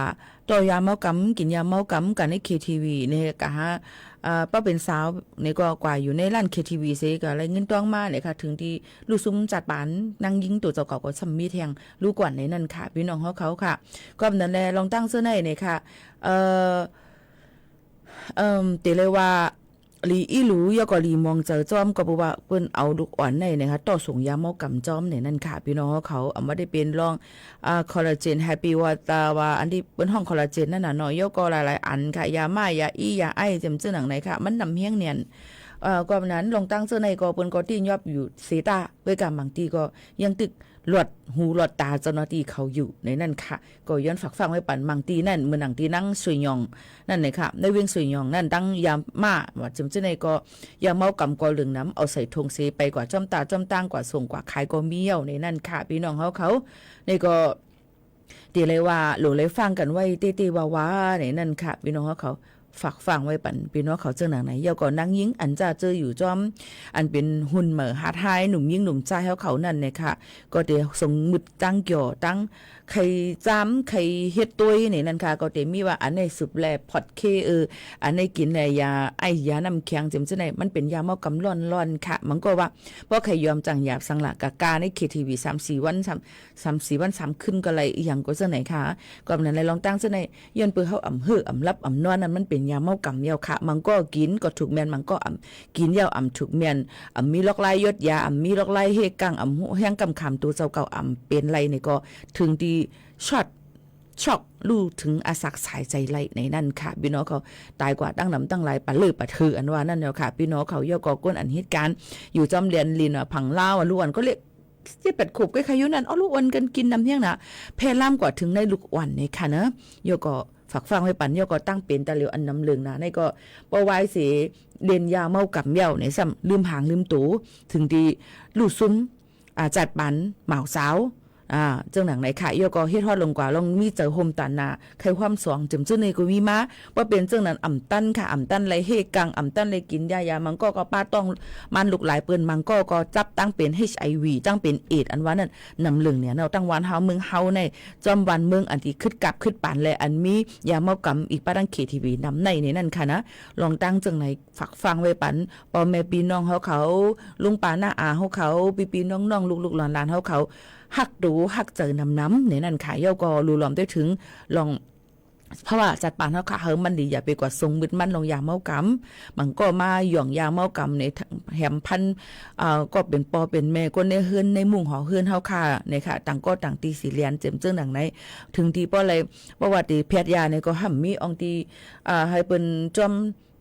Speaker 2: ตัวยาเมากำกินยาเมากำกันใน KTV เนี่ยกะฮะป้าเป็นสาวนี่ก็กว่าอยู่ในร้าน KTV เสก็อะไรเงินต้องมาเนี่ยค่ะถึงที่ลูกซุ้มจัดปานนั่งยิงตัวเจ้าเก่าก็ซัมมีแทงลูกกว่าในนั่นค่ะพี่น้องเขาค่ะก็นั่นแหละลองตั้งเสื้อในเนี่ยค่ะติเลยว่าลีอีหลูยก็ลีมองเจอจอมก็บอกว่าเพิ่นเอาลูกอ่อนในนะคะต่อส่งยาเมากำจอมเนี่ยนั่นค่ะพี่น้องเขาเอามาได้เป็นรองคอลลาเจนแฮปปี้วอเตอร์ว่าอันที่เป็นห้องคอลลาเจนนั่นน่ะเนาะยก็หลายๆอันค่ะยาม่ายาอียาไอจำชื่อหนังไหนค่ะมันนำเฮี้ยงเนียนก็นั้นลงตั้งเสื้อในก็เปิ้นก็ตีนยอบอยู่เสตาด้วยกันบางทีก็ยังตึกหลอดหูหลอดตาเจ้าหน้าที่เขาอยู่ในนั่นค่ะก็ย้อนฝากฟังไว้ปั่นบางทีนั่นเหมือนหนังที่นั่งสวยยองนั่นเลยค่ะในเวียงสวยยองนั่นตั้งยามาว่าจำชื่อในก็ยาเมากำก็เหลืองน้ำเอาใส่ธงเสไปกว่าจ้อมตาจ้อมตั้งกว่าส่งกว่าขายก็มีเหี่ยวในนั่นค่ะพี่น้องเขาในก็เดี๋ยวเลยว่าหลงเลยฟังกันไว้ตีๆว่าในนั่นค่ะพี่น้องเขาฝากฟังไว้ปั่นพี่น้องเขาเจอหนังไหนเยาก่อนนั่งยิงอันจะเจออยู่จอมอันเป็นหุ่นเหม่อฮาร์ดไฮหนุ่มยิงหนุ่มใจเขานั่นเนี่ยค่ะก็เดี๋ยวส่งมุดตั้งเกี่ยวตั้งไข่จ้ำไข่เฮ็ดตุ้ยนี่นั่นค่ะก็เดี๋ยวมีว่าอันในสุบแลพอดเคอันในกินแลยาไอยาน้ำแข็งจำจะไหนมันเป็นยาเมากำร่อนค่ะมันก็ว่าเพราะไข่ยอมจังหยาบสังหละกะกาใน KTV 3-4 วัน3-4 วัน3ขึ้นก็เลยอย่างก็จะไหนค่ะก็นั้นเลยลองตั้งจะไหนย้อนเปื้อเขารับนอนนั้นมันเป็นยาเมากำเยาค่ะมันก็กินก็ถูกแมนมันก็กินยาถูกแมนมีลอกไล่ยดยามีลอกไล่เฮกังแห้งกำคำตัวเจ้าเก่าเป็นไรเนี่ยก็ถึงดีช็อกรู้ถึงอาศักสายใจไหลในนั่นค่ะพี่น้องเขาตายกว่าตั้งน้ำตั้งลายปะเลือปะเถืออันว่านั่นเนาะค่ะพี่น้องเขาย่อก้นอันเหตุการณ์อยู่จอมเรียนลินผังเล่าลูกอ่อนก็เรียก7-8 ขวบก็ใครอยู่นั่นลูกอ่อนกันกินน้ำเที่ยงนะแพร่ล่ามกว่าถึงในลูกอ่อนในค่ะเนาะย่อก็ฝากฟังไว้ปั่นย่อก็ตั้งเป็นตะเหลียวอันน้ำเหลืองนะในก็ปวายเสเรียนยาเมากับเมี่ยวในซ้ำลืมหางลืมตูถึงดีลูกซุ้มจัดปันเหมาสาวเจ้าหนังไหนค่ะยก็เฮ็ดฮอดลงกว่าลองมีเจอโฮมตันนาใครความสวงจำชื่อในก็มีมาว่าเป็นเจ้านั้นตันค่ะตันไรเฮกังตันไรกินยามันก็ป้าต้องมันลูกหลายเปิ้นมันก็จับตั้งเป็น HIV ตั้งเป็นเอดอันว่านั่นนำเหลืองเนี่ยเราตั้งวันเฮาเมืองเฮาในจอมวันเมืองอันที่ขึ้นกับขึ้นปานและอันมียาเมากำอีกป้าตั้ง KTV นำในนั่นค่ะนะลองตั้งจังไหนฝากฟังไว้ปันพ่อแม่พี่น้องเขาลุงป้าหน้าอาเขาพี่น้องลูกหลานเขาหักดูหักเจอนำในนั่นค่ะเย้าก็รู้ล้อมได้ถึงลองเพราะว่าจัดปานเฮาค่ะมันดีอย่าไปกว่าทรงมึดมันลงยาเมากำมันก็มาหย่องยาเมากำในแหมพันก็เป็นปอเป็นแม่คนในเฮือนในมุงหอเฮือนเฮาค่ะในค่ะต่างก็ต่างตีสีเลียนเจ็มเจิ้งดังไหนถึงที่ป้ออะไรประวัติแพทย์ยาเนี่ยก็ห้ำมีองตีให้เปิ้นจอม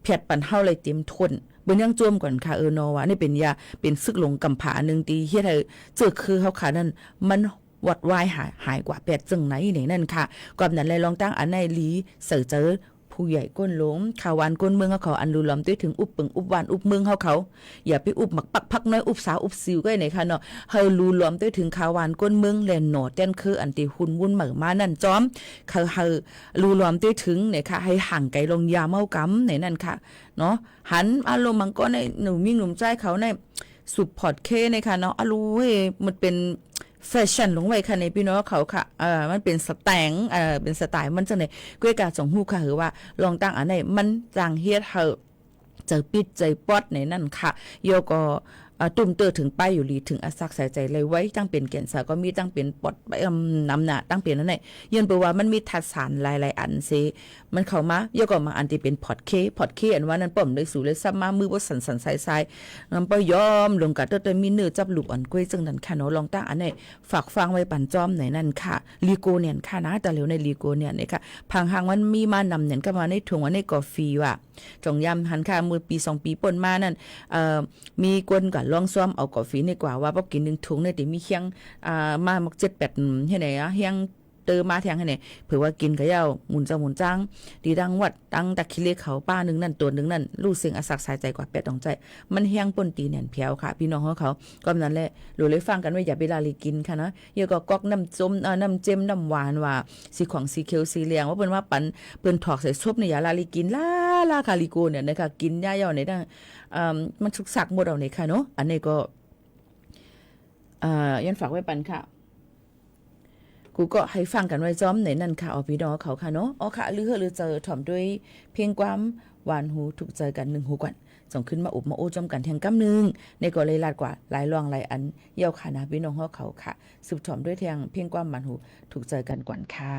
Speaker 2: แพทย์ปันเฮาเลยเต็มทน เบิ่นยังจวมก่อนค่ะเนาะว่านี่เป็นยาเป็นซึกหลงกำผานึงตีเฮ็ดให้เจอคือเฮาค่ะนั่นมันวัดวายหายกว่า8จังไหนนี่นั่นค่ะก่อนนั้นเลยลองตั้งอันในลีเสือเจอผู้ใหญ่ก้นหลงข่าววันก้นเมืองเขาอันรูล้อมด้วยถึงอุบปึงอุบวานอุบเมืองเขาอย่าไปอุบหมักปักพักน้อยอุบสาวอุบซิวก็ไหนค่ะเนาะเฮารูล้อมด้วยถึงข่าววันก้นเมืองแลนหนอแต้นคืออันติหุ่นวุ่นเหมือมานั่นจอมเขาเฮารูล้อมด้วยถึงเนี่ยค่ะให้ห่างไกลลงยาเมากำไหนนั่นค่ะเนาะหันอารมณ์มันก็ในหนุ่มมิ่งหนุ่มใจเขาในสุดพอดเคเนี่ยค่ะเนาะอรูเว้มันเป็นแฟชั่นลงไว้ค่ะในพี่น้องเขาค่ะมันเป็นสแตงเป็นสไตล์มันจังได๋ก้วยกาสองฮู้ค่ะคือว่าลองตั้งอันไหนมันจางเฮ็ดเฮาเจอปิดใจปอดในนั่นค่ะโยก็ตุ่มเตอถึงไปอยู่ลีถึงอาซักใส่ใจเลยไว้ตั้งเป็นแก่นสาก็มีตั้งเป็นปอดนำหน้าตั้งเป็นนั่นแหละยันเปว่ามันมีทัดสารหลายๆอันซิมันเข้ามาโยก็มาอันที่เป็นพอดเคอันว่านั้นป้อมเลยสู่เลยซ้ำมามือบ่สั่นๆสายๆนำไปยอมลงกัดแต่มีเนื้อจับลูกอ่อนกล้วยจังนั้นค่ะเนาะลองตั้งอันไหนฝากฟังไว้ปั่นจอมไหนนั่นค่ะลีโกเนี่ยค่ะนะแต่เหลวในลีโกเนี่ยนี่ค่ะพังหางมันมีมานำเนี่ยก็มาในถุงว่าในกาแฟว่าจงยำหันค่ะมือปี2ปีป่นมานั่นมีกวนกับลองซ้อมเอากาแฟนี่กว่าว่าบ่กิน1ถุงเนี่ยติมีเคียงมามัก7-8เฮ็ดไหนเฮียงเตอมาแทงให้เนี่ยเผื่อว่ากินก็ยาวหมุนจังดีดังวัดตั้งตะคิเลเขาป้านึงนั่นตัวนึงนั่นรู้เสียงอาศักสายใจกว่าเป็ดต้องใจมันเฮียงป่นตีแหน่นแผวค่ะพี่น้องเขาก็นั้นแหละรู้เลยฟังกันว่าอย่าไปลาลีกินค่ะนะเยอะก็ก๊อกน้ำส้มน้ำเจมน้ำหวานว่าสีของสีเขียวสีเหลืองว่าเปิ้นว่าปันเปิ้นถอกใส่ซุปเนี่ยอย่าลาลีกินลาคาลิโกเนี่ยนะคะกินย่าๆในดังมันสุกสักหมดเอาในค่ะเนาะอันนี้ก็ยันฝากไว้ปันค่ะกูก็ให้ฟังกันไว้จ้อมในนั่นค่ะเอาพี่น้องเขาค่ะเนาะอ๋อค่ะลือเจอถ่อมด้วยเพลงความหวานหูถูกใจกัน1หูก่อนส่งขึ้นมาอุบมาโอ้จอมกันแทงกำนึงในก็เลยลาดกว่าหลายรองหลายอันเยี่ยวค่ะนะพี่น้องเขาค่ะสืบถ่อมด้วยแทงเพลงความหวานหูถูกใจกันก่อนค่ะ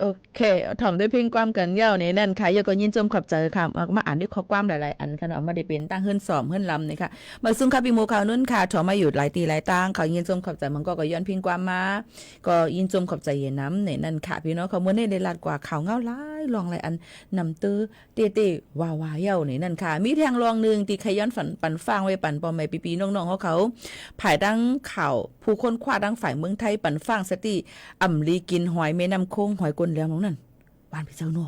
Speaker 12: โอเคถ่อมด้วยเพ่งความกันยาวในนั่นค่ะยก็ยินจมขอบใจค่ะมาอ่านด้วยข้อความหลายๆอันค่ะเนาะมาได้เป็นตั้งเฮือนสอมเฮือนลำนี่ค่ะมาซึ่งค่ะพี่โมข่าวนุ่นค่ะถ่อมมาอยู่หลายตีหลายตั้งเขายินจมขอบใจมันก็ย้อนเพ่งความมาก็ยินจมขอบใจเย็นน้ำในนั่นค่ะพี่น้องเขาเมื่อได้ลาดกว่าข่าวเงาหลายลองหลายอันนำตื้อเต้ๆวาวาเย้าในนั่นค่ะมีแทงลองนึงที่ใครย้อนฝันปันฟังไว้ปันปอมไม่ปีๆน้องๆเขาภายดังข่าวผู้คนคว้าดังฝ่ายเมืองไทยปันฟังสติอ่ำลีกินหอยแม่น้ำโค้งหอยกลแล้วน้องนั่นบ้านพี่เจ้าโน่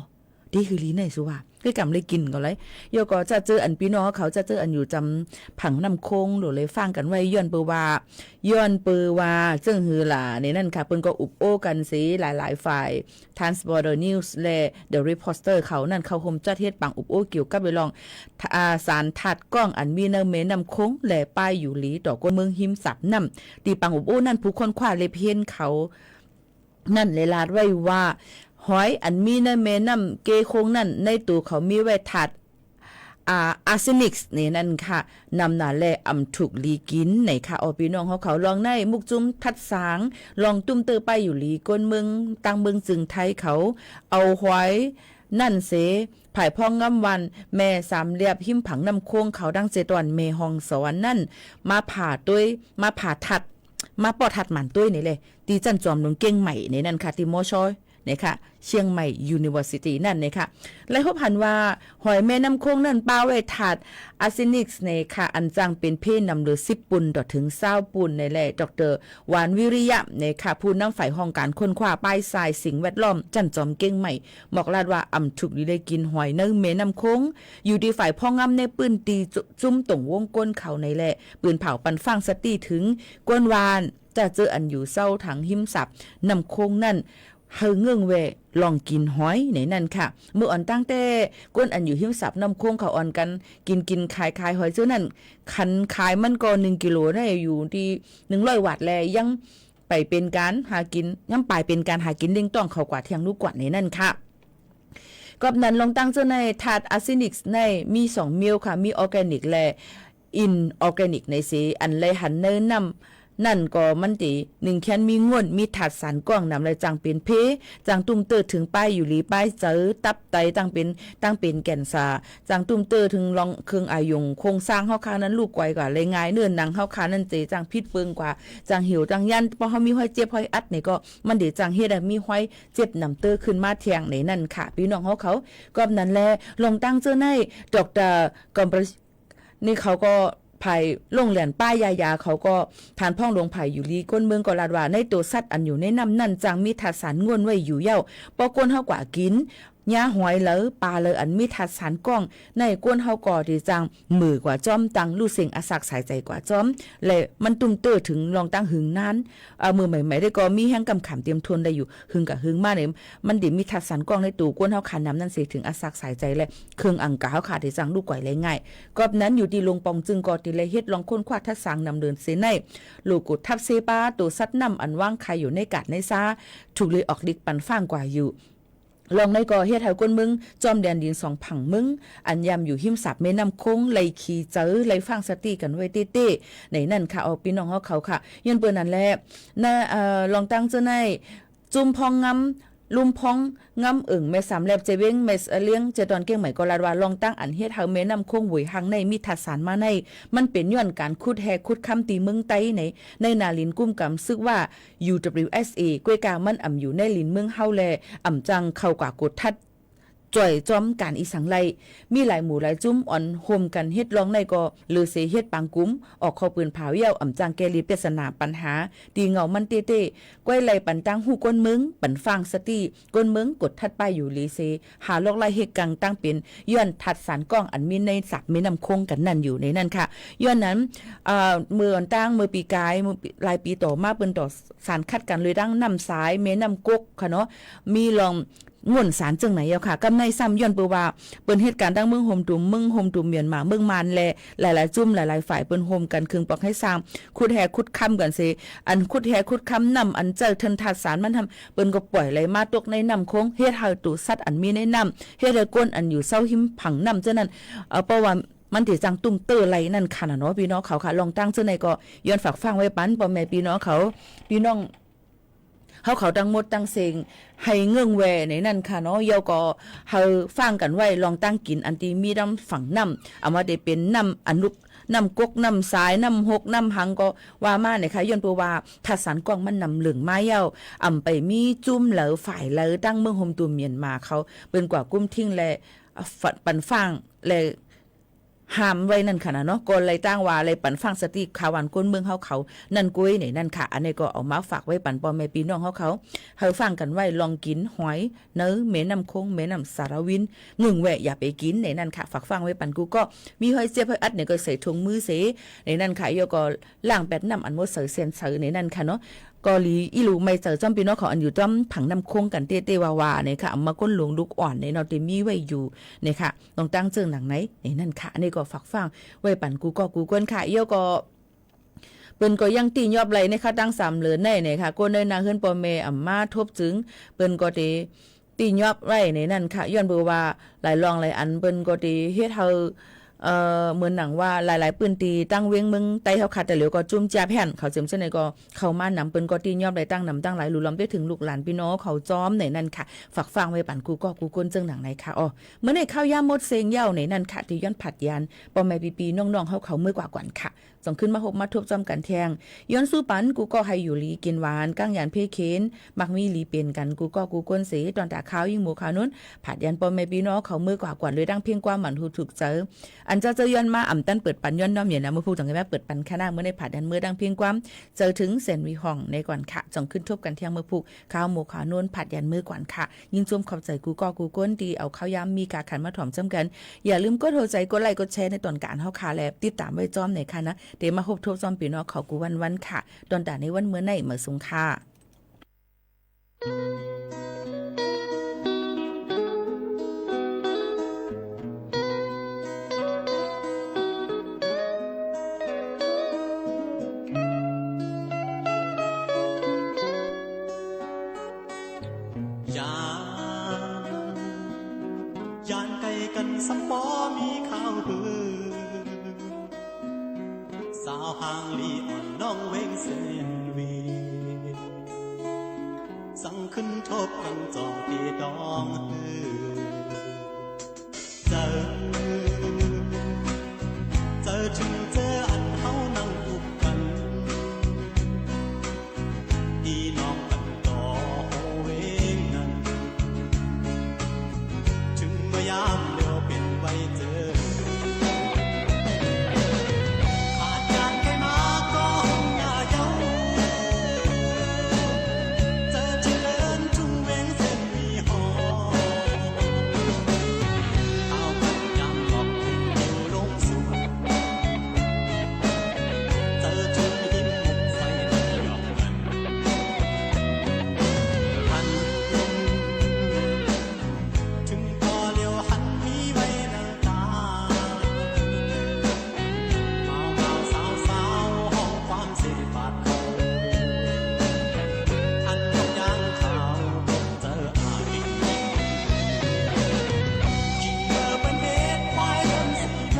Speaker 12: ดีคือลีในสุว่าคือกำเลยกินก็เลยโยก็จะเจออันพี่น้องเขาจะเจออันอยู่จำผังน้ำโค้งหรือเลยฟังกันไว้ย้อนเปว่าจึงฮือล่ะในนั่นค่ะเปิ้นก็อุบโอ้กันสิหลายๆฝ่าย Transporter News และ The Reporter เขานั่นเขาโฮมจัดเฮ็ดปังอุบโอ้เกี่ยวกับเรื่องสารทัดกล้องอันมีแม่น้ำโค้งและป้ายอยู่หลีต่อกวนเมืองหิมสับน้ำตีปังอุบโอ้นั่นผู้คนคว้าเลยเพี้ยนเขานั่นเลยลาดไว้ว่าหอยอันมีในแม่น้ำเกคงนั่นในตัวเขามีไว้ถัดอาร์เซนิกส์นี่นั่นค่ะนำนาแลอำถูกลีกินในค่ะอพี่น้องเขาลองในมุกจุ้มทัดสางลองตุ้มเตอไปอยู่ลีก้นเมืองตังเมืองจึงไทยเขาเอาหอยนั่นเสภายพ่องงำวันแม่สามเหลี่ยมหิมผังน้ำโค้งเขาดังเจตอนเมฮองสวรรค์นั่นมาผ่าทัดมาปอทัดหมันตุ้ยนี่เลยตีจันจอมลงเก่งใหม่ในนั่นค่ะที่มอชอยนะคะเชียงใหม่ University นั่นนะคะและพบหันว่าหอยแม่น้ำโค้งนั่นป้าไว้ถาดอาร์เซนิกส์ในค่ะอันจังเป็นเพศนำหรือ10ปุ่นต่อถึง20ปุ่นในแหละดร.หวานวิริยะในค่ะผู้นำฝ่ายห้องการค้นคว้าป้ายทรายสิ่งแวดล้อมจันจอมเก่งใหม่บอกลาดว่าอำถูกได้กินหอยในแม่น้ำโค้งอยู่ที่ฝ่ายพ่องงำในปืนตีจุ้มตรงวงก้นเขาในแหละปืนเผาปันฟังสตีถึงก้นวานจะเจออันอยู่เศร้าถังหิมสับน้ำโค้งนั่นเฮาเงื่องเวลองกินหอยในนั่นค่ะเมื่ออ่อนตั้งแต่ก้นอันอยู่หิมสับน้ำโค้งเขาอ่อนกันกินขายหอยเจ้านั่นคันขายมันก็1กิโลได้อยู่ที่100วัตต์แลยังไปเป็นการหากินยังไปเป็นการหากินเด้งต้องเขากว่าเที่ยงลูกกว่าในนั่นค่ะกอบนั้นลองตั้งเจ้าในถาดอาร์เซนิกในมี2มิลค่ะมีออร์แกนิกและอินออร์แกนิกในสีอันเลยหันเนินนำนั่นก็มันติ1แคนมีง่วนมีถาดสารกล้องนำเลยจังเป็นเพจังตุ้มเตอถึงป้ายอยู่หลีป้ายเจอตับไตตั้งเป็นแก่นสาจังตุ้มเตอถึงลองเครื่องอายงโครงสร้างเฮาคานั้นลูกไกวกว่าเลยง่ายเนื่นหนังเฮาคานั้นเจจังพิษเปิงกว่าจังหิวจังยันพอเฮามีห้อยเจ็บห้อยอัดนี่ก็มันเดจังเฮ็ดให้มีห้อยเจ็บนำเตอขึ้นมาเที่ยงในนั่นค่ะพี่น้องเขาก็นั้นแลลงตั้งเจ้าในดอกกอมนี่เขาก็ภายโรงเรียนป้ายยาเขาก็ทานพ่องลงไผ่อยู่ลีก้นเมืองก็ลาดว่าในตัวสัตว์อันอยู่ในน้ำนั่นจังมีถาดสารง่วนไว้อยู่เย้าปอก้นเฮากว่ากินหญ้าหอยเหลอปลาเลยอันมีถาดสารก้องในก้นเฮาก่อที่จังมือกว่าจ้อมตังลู่เสียงอาศักสายใจกว่าจ้อมและมันตุ้มเตอถึงลองตั้งหึงนั้นมือใหม่ๆได้ก็มีแห้งกำขำเตรียมทนได้อยู่หึงกับหึงมาเนี่ยมันดิมีถาดสารก้องในตู้ก้นเฮาขันน้ำนั่นเสียถึงอาศักสายใจและเครื่องอังกาเฮาขาดที่จังลูกก่อยเลยง่ายก็นั้นอยู่ที่ลงปองจึงก่อที่เลยเฮ็ดลองค้นคว้าทัดสางนำเดินเสในลูกกุดทับเซปาตัวสัตว์นำอันว่างใครอยู่ในกาดในซาถูกเลยออกดิกปันฟ้างกว่าอยู่ลองในก่อเฮ็ดให้คนมึงจอมแดนดิน2ผังมึงอันยำอยู่หิมสับแม่น้ำโค้งไหลขี่เจอไหลฟังสติกันไว้เต้ๆในนั่นค่ะเอาพี่น้องเขาค่ะยันเปิ้นนั่นแหละลองตั้งเจ้าในจุ่มพองงำลุมพองงำอึ่งแม่สามแลบเจเว้งแม่เลี้ยงเจตอนเก่งใหม่ก็ลาดว่าลองตั้งอันเฮ็ดเฮาแม่น้ำโค้งหวยหังในมีทัดสารมาในมันเป็นย้อนการขุดแฮขุดคำตีเมืองไต้ในนาลินกุ้มกำซึกว่า UWSA กวยกามันอยู่ในลินเมืองเฮาแลจังเข้ากว่ากดทัดจ่อยจอมการอีสังไลมีหลายหมู่หลายจุ้มอ่อนโฮมกันเฮ็ดร้องในก็หรือเสเฮ็ดปางกุ้มออกเข้าปืนเผาเย้าจังแกลีปริศนาปัญหาตีเงามันเต้ๆก้อยไหลปันตังหูก้นมึงปันฟังสติก้นมึงกดทัดไปอยู่ลีเสหาลอกไล่เฮ็ดกังตั้งเป็นย้อนทัดสารกล้องอันมีในสักมีนำคงกันนั่นอยู่ในนั่นค่ะย้อนนั้นมืออ่อนตั้งมือปีกายมือลายปีต่อมาเปิ้นต่อสารคัดกันเลยดังนำซ้ายแม่นำกกค่ะเนาะมีลองง่วนสารจังไหนเอาค่ะกำในซ้ำย้อนเปิ้นว่าเปิ้นเหตุการณ์ดังเมืองโฮมตุ่มเมืองโฮมตุ่มเมียนมาเมืองมานแลหลายๆจุ่มหลายๆฝ่ายเปิ้นโฮมกันครึ่งปอกให้สร้างขุดแฮขุดค้ำกันสิอันขุดแฮขุดค้ำนำอันเจอทันทัดสารมันทำเปิ้นก็ปล่อยไหลมาตกในน้ำโค้งเฮ็ดให้ตู้สัตว์อันมีในน้ำเฮ็ดให้ก้นอันอยู่เศร้าหิมผังน้ำเจ้านั้นเพราะว่ามันติจังตุ้มเตอไหลนั่นค่ะเนาะพี่น้องเขาค่ะลองตั้งเจ้าในก็ย้อนฝากฟังไว้ปันพ่อแม่พี่น้องเขาพี่น้อง เฮาเขาตั้งหมดตั้งเซงให้เงื่องแวในนั่นค่ะเนาะเยาก็เฮาฟังกันไว้ลองตั้งกินอันที่มีน้ำฝังน้ำเอามาได้เป็นน้ำอนุน้ำกกน้ำสายน้ำหกน้ำหังก็ว่ามาเนี่ยค่ะย้อนตัวว่าถ้าสารกว้างมันนำเหลืองไม้เย้าอำไปมีจุ่มเหลอฝ่ายเหลอตั้งเมืองโฮมตัวเมียนมาเขาเป็นกว่ากุ้มทิ้งและปันฟังและห้ามไว้นั่นค่ะนะเนาะก็เลยตั้งว่าเลยปันฟังสติขาวันก้นเมืองเขานั่นกุ้ยนี่นั่นค่ะอันนี้ก็เอามาฝากไว้ปันพ่อแม่พี่น้องเขาฟังกันไว้ลองกินหอยเนื้อแม่น้ำคงแม่น้ำสารวินงึงแหวะอย่าไปกินในนั่นค่ะฝากฟังไว้ปันกูก็มีหอยเสียบหอยอัดเนี่ยก็ใส่ถุงมือเสในนั่นค่ะโยก็ล้างแปดน้ำอันหมดเสือเซียนเสือในนั่นค่ะเนาะกอลีอีลูไม่เจอจอมพี่น้องเขาอันอยู่จอมผังน้ำคงกันเตวาวาเนี่ยค่ะมาก้นหลวงลูกอ่อนในนอติมีไว้อยู่เนี่ยค่ะต้องตั้งเจิงหนังไหนในนั่นค่ะอันนี้ก็ฝากฟังไว้ปั่นกูก็กูก้นค่ะเยาก็เปิ้นก็ยังตียอบไหลนะคะตั้ง3เหลือในเนี่ยค่ะก้นได้นาเฮือนปอเมอ่ำมาทบจึงเปิ้นก็ตียอบไว้ในนั่นค่ะย้อนเบอว่าหลายรองหลายอันเปิ้นก็เฮ็ดเฮาเหมือนหนังว่าหลายๆปืนตีตั้งเวียงมึงไต้เขาขาดแต่เหลียวก็จุ่มแจ่แผ่นเขาเจิมเช่นไหนก็เข้ามานำปืนก็ตียอบได้ตั้งนำตั้งหลายหลุลอมได้ถึงลูกหลานพี่น้องเขาจ้อมในนั่นค่ะฝากฟังไว้ปั่นกูก็กูก้นเจิงหนังไหนค่ะอ๋อเมื่อในข้าวยามมดเซงเย้าในนั่นค่ะที่ย้อนผัดยานปอแม่ปีน้องๆเขามือกว่าก่อนค่ะส่งขึ้นมาหกมาทบจอมกันแทงย้อนสู้ปันกูก็ให้อยู่ลีกินหวานก้างยานเพเคนมักมีลีเป็นกันกูก็กูก้นเสตอนตาข้าวยิ่งหมูขาวนู้นผัดยันปอแม่พี่น้องเขามือกว่าก่อนเลยดังเพียงกว่าหมันหูถูกเจออันเจ้าย้อนมาอ่ำตั้นเปิดปันย้อนน้อมเนี่ยนะเมื่อพูดจังไงแม่เปิดปันแค่หน้าเมื่อในผัดยันเมื่อดังเพียงความเจอถึงเซนวีห้องในก่อนค่ะจงขึ้นทบกันเที่ยงเมื่อพูกข้าวหมูขาวนู้นผัดยันเมื่อก่อนค่ะยินจมขอบใจกูก็กูก้นดีเอาข้าวยำมีกาขันมาถ่อมจำกันอย่าลืมกดโทรใจกดไลค์กดแชร์ในตอนการเฮาคาและติดตามไว้จอมในค่ะนะเดี๋ยวมาพบทบจอมปีน้องเขากูวันค่ะตอนด่าในวันเมื่อในเมื่อสงค่ะ
Speaker 13: ยานไกลกันสมบอมีข้าวหือสาวห่างลีอ่อนน้องเวงเซนวีสั่งขึ้นทบกันจองตีดองหือเจอถึงเจออันเฮานั่งอุบกันดีน้องกันต่อเวงนั้นถึงเมื่อยามเดียวเป็นไว้เจอขาดการใครมาก็หงอย่าเย้าเจอที่เลินทุ่งเวงเส้นมีหอข้าวผัดยำหลอกอยู่ลงสวนเจอทุ่งหินมุกใส่หยอกเงินหันลงถึงพอเลี้ยวหันมีไว้น้ำตาเมาสาวห้องความเสียบาดเขาทันยกย่างข่าวเจออาดิกินเบอร์เป็นเหตุไว้เริ่มสีโม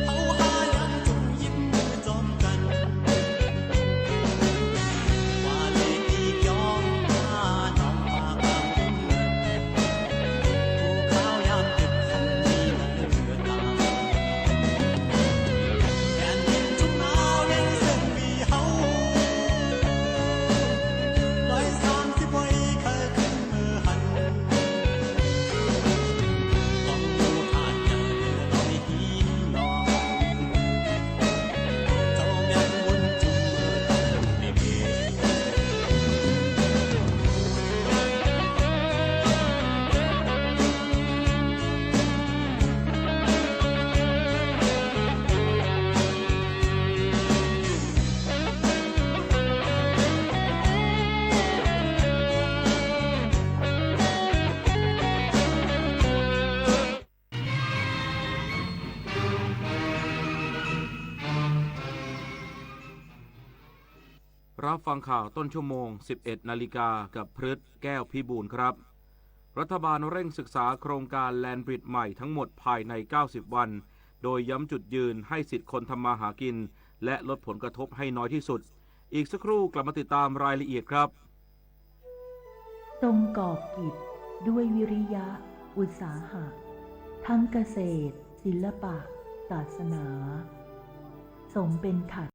Speaker 13: เขาหายังจุ่มยิ้มมือจอมกันว่าเลขอีกยอมหาน้องฝากความเป็นเงินผู้ข้าวยามดึกคันนี้นั่นเหลือตาแผ่นดินทุ่งนาเว้งเส้นวีเฮา130 ไว้เคยขึ้นมือหันต้องดูขาดใจลอยหีนองเจ้าแม่นวนจุ่มมือตั้งในเบ
Speaker 14: รับฟังข่าวต้นชั่วโมง 11 นาฬิกากับพฤทธิ์แก้วพิบูลครับรัฐบาลเร่งศึกษาโครงการแลนด์บริดจ์ใหม่ทั้งหมดภายใน 90 วัน โดยย้ำจุดยืนให้สิทธิคนทำมาหากินและลดผลกระทบให้น้อยที่สุด อีกสักครู่กลับมาติดตามรายละเอียดครับ
Speaker 15: ทรงก่อกิจด้วยวิริยะอุตสาหะทั้งเกษตรศิลปะศาสนาสมเป็นขัด